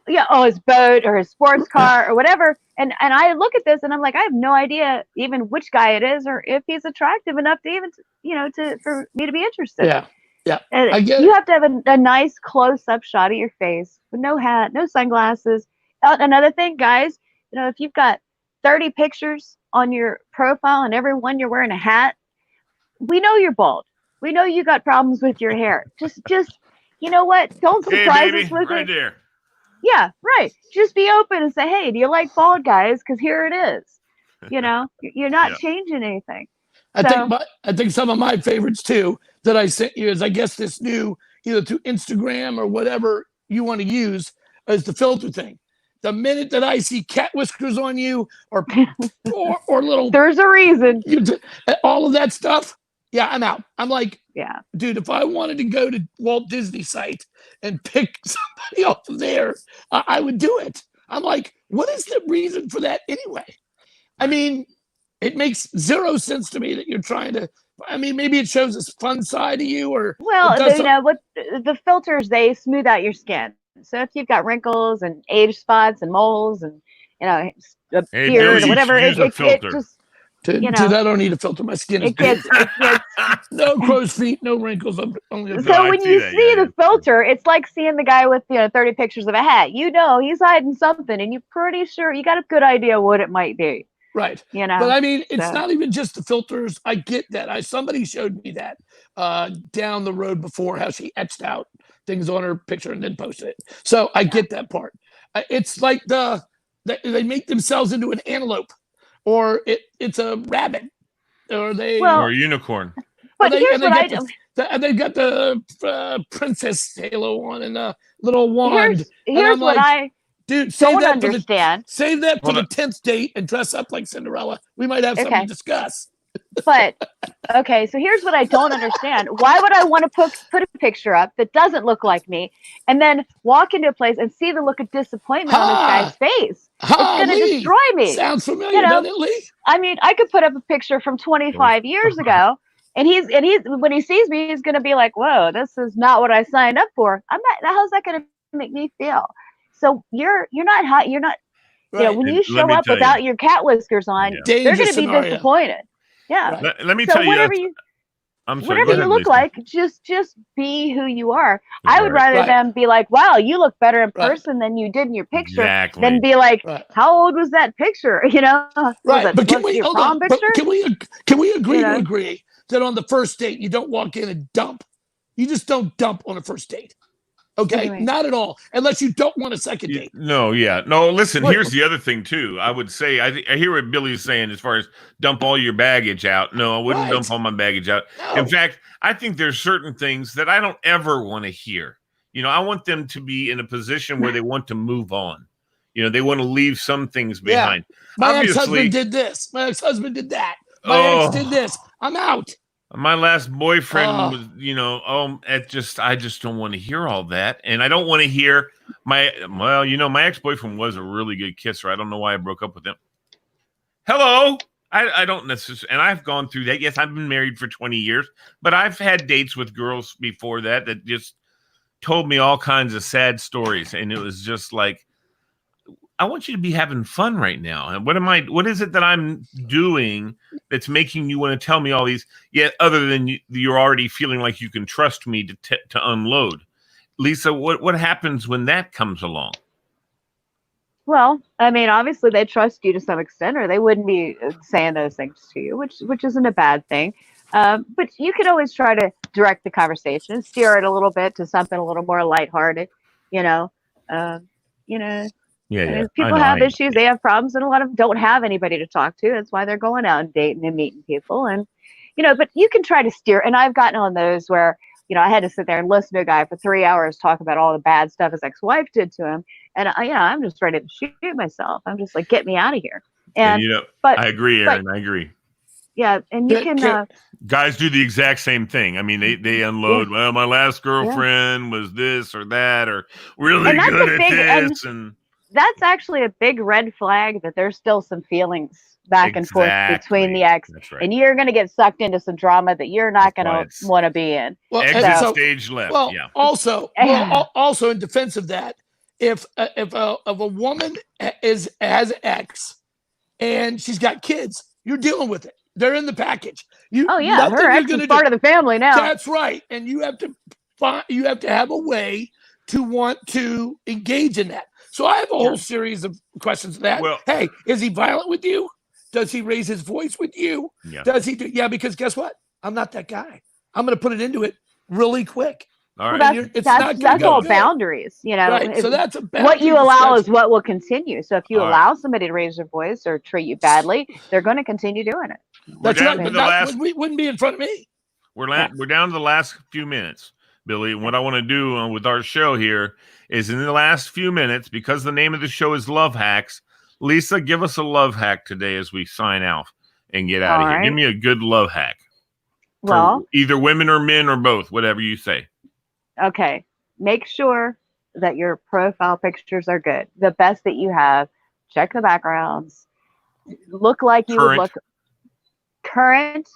Yeah, his boat or his sports car or whatever. And I look at this and I'm like, I have no idea even which guy it is or if he's attractive enough to even, for me to be interested. Yeah. Yeah, And I get you it. have to have a nice close-up shot of your face with no hat, no sunglasses. Another thing, guys, if you've got 30 pictures on your profile and every one you're wearing a hat, we know you're bald. We know you got problems with your hair. Just you know what? Don't Hey, surprise us baby, with right it. there. Yeah, right. Just be open and say, hey, do you like bald guys? Because here it is. You're not Yeah. changing anything. I think some of my favorites too that I sent you is I guess this new either through Instagram or whatever you want to use is the filter thing. The minute that I see cat whiskers on you or little There's a reason. all of that stuff, yeah, I'm out. I'm like, Yeah. dude, if I wanted to go to Walt Disney site and pick somebody off of there, I would do it. I'm like, what is the reason for that anyway? I mean, it makes zero sense to me that you're trying to. I mean, maybe it shows this fun side of you, or Well, it does what the filters, they smooth out your skin. So if you've got wrinkles and age spots and moles and a Hey, beard Billy, or you whatever, should use a it filter. just Dude, I don't need a filter. My skin is it gets no crow's feet, no wrinkles. I'm only a No, so I when see you that. see Yeah, the filter, it's like seeing the guy with 30 pictures of a hat. He's hiding something, and you're pretty sure you got a good idea what it might be. right. But I mean, it's So. not even just the filters. I get that. Somebody showed me that down the road before, how she etched out things on her picture and then posted it. So I get that part. It's like they make themselves into an antelope, or it's a rabbit, or or a unicorn. But here's what they got the princess halo on and a little wand. Here's what I dude, don't understand. Save that for the 10th date and dress up like Cinderella. We might have something to discuss. But okay, so here's what I don't understand. Why would I want to put a picture up that doesn't look like me and then walk into a place and see the look of disappointment on this guy's face? It's going to destroy me. Sounds familiar, doesn't it, Lee? I mean, I could put up a picture from 25 years ago, and he's when he sees me, he's going to be like, "Whoa, this is not what I signed up for." I'm not. How's that going to make me feel? So you're not hot. You're not. Right. When you show up without your cat whiskers on, they're going to be disappointed. Yeah. Right. Let me tell you. Whatever you look like, just be who you are. I would rather them be like, "Wow, you look better in person than you did in your picture," than be like, "How old was that picture?" Right? But can we can we agree to agree that on the first date you don't walk in and dump? You just don't dump on a first date. Okay, not at all, unless you don't want a second date. No, yeah. No, listen, here's the other thing, too. I would say, I hear what Billy's saying as far as dump all your baggage out. No, I wouldn't dump all my baggage out. No. In fact, I think there's certain things that I don't ever want to hear. I want them to be in a position where they want to move on. They want to leave some things behind. My ex-husband did this. My ex-husband did that. My ex did this. I'm out. My last boyfriend was, I just don't want to hear all that. And I don't want to hear my ex-boyfriend was a really good kisser. I don't know why I broke up with him. Hello. I don't necessarily, and I've gone through that. Yes, I've been married for 20 years, but I've had dates with girls before that just told me all kinds of sad stories. And it was just like, I want you to be having fun right now. And what is it that I'm doing that's making you want to tell me all these, yet other than you're already feeling like you can trust me to unload? Lisa, what happens when that comes along? Well, I mean, obviously they trust you to some extent, or they wouldn't be saying those things to you, which isn't a bad thing. But you could always try to direct the conversation, steer it a little bit to something a little more lighthearted, Yeah. People have issues, they have problems, and a lot of them don't have anybody to talk to. That's why they're going out and dating and meeting people. And, but you can try to steer. And I've gotten on those where, I had to sit there and listen to a guy for 3 hours talk about all the bad stuff his ex-wife did to him. And, I'm just ready to shoot myself. I'm just like, get me out of here. And I agree, Aaron. I agree. Yeah. And you can. Guys do the exact same thing. I mean, they unload. Well, my last girlfriend was this or that, or really good at this. And that's actually a big red flag that there's still some feelings back and forth between the ex, and you're going to get sucked into some drama that you're not going to want to be in. Well, stage left. Well, also in defense of that, if a woman has an ex and she's got kids, you're dealing with it. They're in the package. Oh yeah, nothing her you're ex gonna is do. part of the family now. That's right, and you have to have a way to want to engage in that. So I have a whole series of questions to that. Well- Hey, is he violent with you? Does he raise his voice with you? Yeah. Does he do? Yeah, because guess what? I'm not that guy. I'm going to put it into it really quick. All Well, right. that's all boundaries, you know. Right. So that's a boundary what you allow discussion. is what will continue. So if you All allow somebody to raise their voice or treat you badly, they're going to continue doing it. That's down right. to But the last- wouldn't be in front of me. We're down to the last few minutes, Billy. And what I want to do with our show here is in the last few minutes, because the name of the show is Love Hacks, Lisa, give us a love hack today as we sign off and get out of here. All right. Give me a good love hack. For Well, either women or men or both, whatever you say. okay. Make sure that your profile pictures are good. The best that you have. Check the backgrounds. Look like you would look current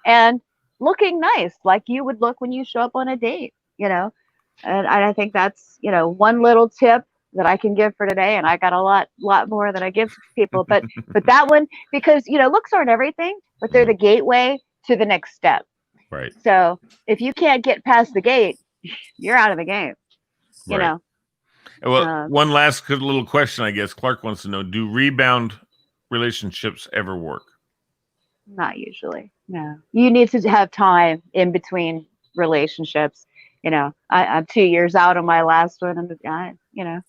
and looking nice, like you would look when you show up on a date, you know. And I think that's, you know, one little tip that I can give for today. And I got a lot more that I give to people, but that one, because, you know, looks aren't everything, but they're the gateway to the next step. Right. So if you can't get past the gate, you're out of the game, you know? Well, one last good little question, I guess. Clark wants to know, do rebound relationships ever work? Not usually. No. You need to have time in between relationships. You know, I'm 2 years out on my last one, and you know,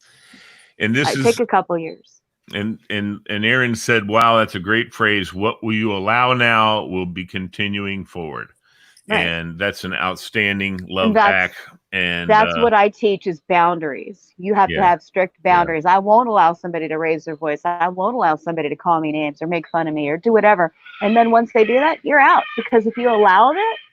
and this I take a couple years. And Aaron said, "Wow, that's a great phrase. What will you allow now will be continuing forward." Right. And that's an outstanding love hack. And that's what I teach is boundaries. You have to have strict boundaries. I won't allow somebody to raise their voice. I won't allow somebody to call me names or make fun of me or do whatever. And then once they do that, you're out, because if you allow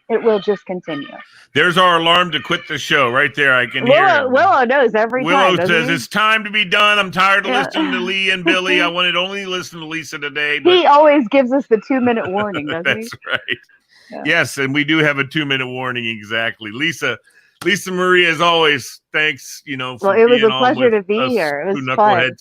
it will just continue. There's our alarm to quit the show right there. I can hear it. Willow knows every time. Willow says it's time to be done. I'm tired of listening to Lee and Billy. I wanted to only listen to Lisa today. But he always gives us the 2-minute warning, doesn't he? That's right. Yeah. Yes, and we do have a 2-minute warning. Exactly. Lisa Marie, as always, thanks. You know, well, it was a pleasure to be here. It was fun.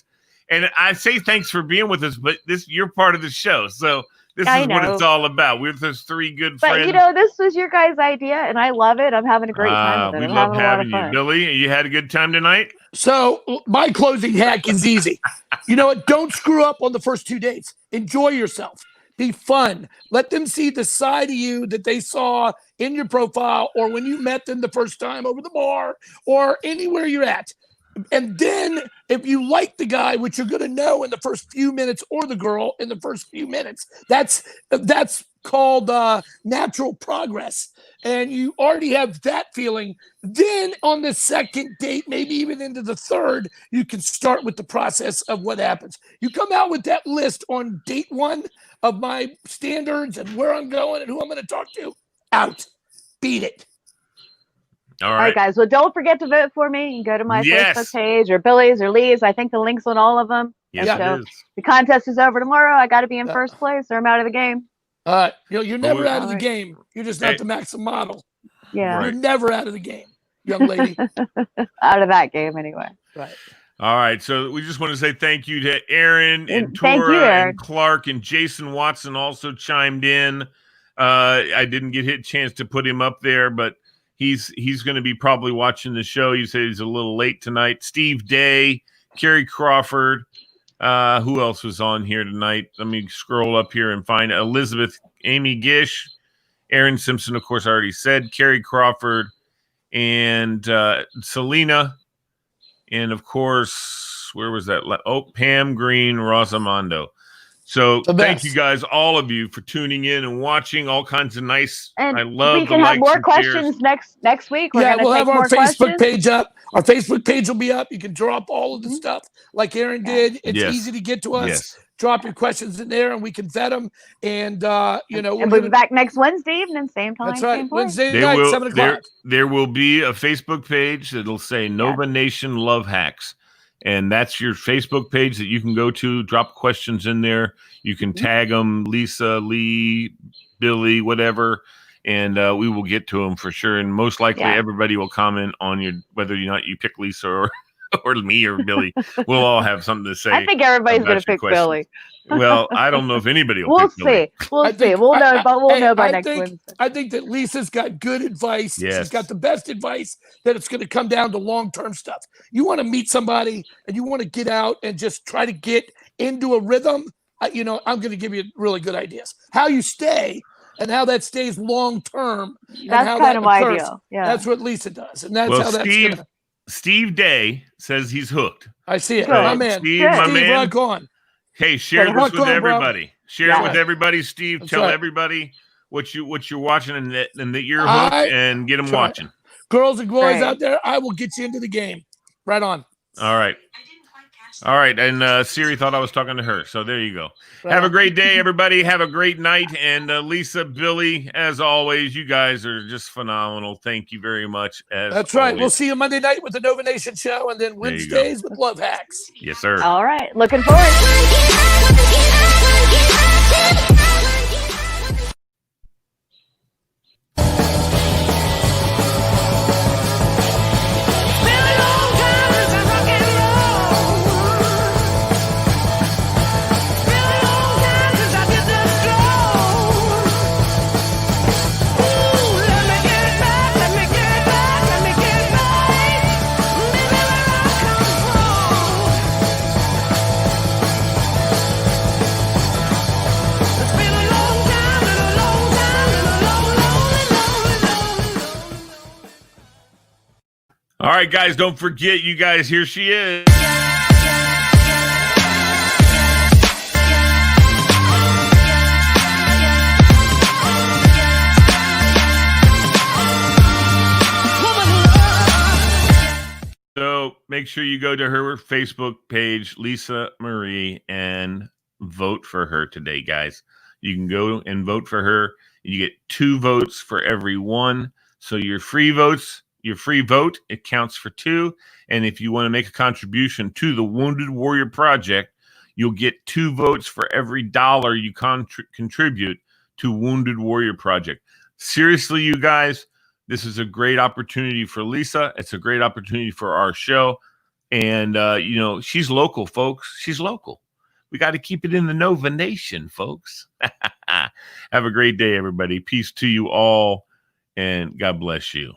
And I say thanks for being with us, but you're part of the show, so this is what it's all about. We're just three good friends. But you know, this was your guys' idea, and I love it. I'm having a great time with it. We love having you, Billy. You had a good time tonight. So my closing hack is easy. You know what? Don't screw up on the first 2 dates. Enjoy yourself. Be fun. Let them see the side of you that they saw in your profile or when you met them the first time over the bar or anywhere you're at. And then if you like the guy, which you're going to know in the first few minutes, or the girl in the first few minutes, that's called natural progress. And you already have that feeling. Then on the second date, maybe even into the third, you can start with the process of what happens. You come out with that list on date 1 of my standards and where I'm going and who I'm going to talk to. Out. Beat it. All right, guys. Well, don't forget to vote for me. You can go to my Facebook page or Billy's or Lee's. I think the link's on all of them. Yes, so it is. The contest is over tomorrow. I got to be in first place or I'm out of the game. You're never out of the game. You're just not the maximum model. Yeah. You're never out of the game, young lady. Out of that game anyway. Right. All right. So we just want to say thank you to Aaron and Tora and Clark, and Jason Watson also chimed in. I didn't get a chance to put him up there, but he's going to be probably watching the show. He said he's a little late tonight. Steve Day, Carrie Crawford. Who else was on here tonight? Let me scroll up here and find Elizabeth, Amy Gish, Aaron Simpson, of course, I already said, Carrie Crawford, and Selena. And, of course, where was that? Pam Green, Rosamondo. So thank you guys, all of you, for tuning in and watching. All kinds of nice. And I love. We can have more questions next week. We'll have our Facebook page up. Our Facebook page will be up. You can drop all of the stuff like Aaron did. It's easy to get to us. Yes. Drop your questions in there, and we can vet them. And and we'll be back next Wednesday evening, same time. That's right. Same Wednesday night, 7 o'clock. There will be a Facebook page that'll say Nova Nation Love Hacks. And that's your Facebook page that you can go to, drop questions in there. You can tag them, Lisa, Lee, Billy, whatever, and we will get to them for sure. And most likely everybody will comment on whether or not you pick Lisa or me or Billy. We'll all have something to say. I think everybody's going to pick Billy. Well, I don't know if anybody will We'll pick Billy. see. We'll I see. think- We'll know. I- But we'll hey, know by I next think- Wednesday. I think that Lisa's got good advice. Yes. She's got the best advice, that it's going to come down to long-term stuff. You want to meet somebody and you want to get out and just try to get into a rhythm. I'm going to give you really good ideas. How you stay and how that stays long-term. and That's how kind that of my occurs. deal. Yeah. That's what Lisa does. And that's Well, how that's Steve, going to. Steve Day says he's hooked. I see it. Good. My man. Steve, Good. my Steve, man. rock on. Hey, share Hey, this rock with on, bro. everybody. Share it Yeah. with everybody, Steve. That's Tell right. everybody what you're watching and that you're hooked, I- and get them That's right. watching. Girls and boys Great. out there, I will get you into the game. Right on. All right. All right. And Siri thought I was talking to her. So there you go. Right Have a on. great day, everybody. Have a great night. And Lisa, Billy, as always, you guys are just phenomenal. Thank you very much. That's right. always. We'll see you Monday night with the Nova Nation show, and then There you Wednesdays with Love Hacks. Yes, sir. All right. Looking forward. All right, guys, don't forget, you guys, here she is. So make sure you go to her Facebook page, Lisa Marie, and vote for her today, guys. You can go and vote for her. You get 2 votes for every one. So your free votes, your free vote, it counts for 2. And if you want to make a contribution to the Wounded Warrior Project, you'll get 2 votes for every dollar you contribute to Wounded Warrior Project. Seriously, you guys, this is a great opportunity for Lisa. It's a great opportunity for our show. And, she's local, folks. She's local. We got to keep it in the Nova Nation, folks. Have a great day, everybody. Peace to you all, and God bless you.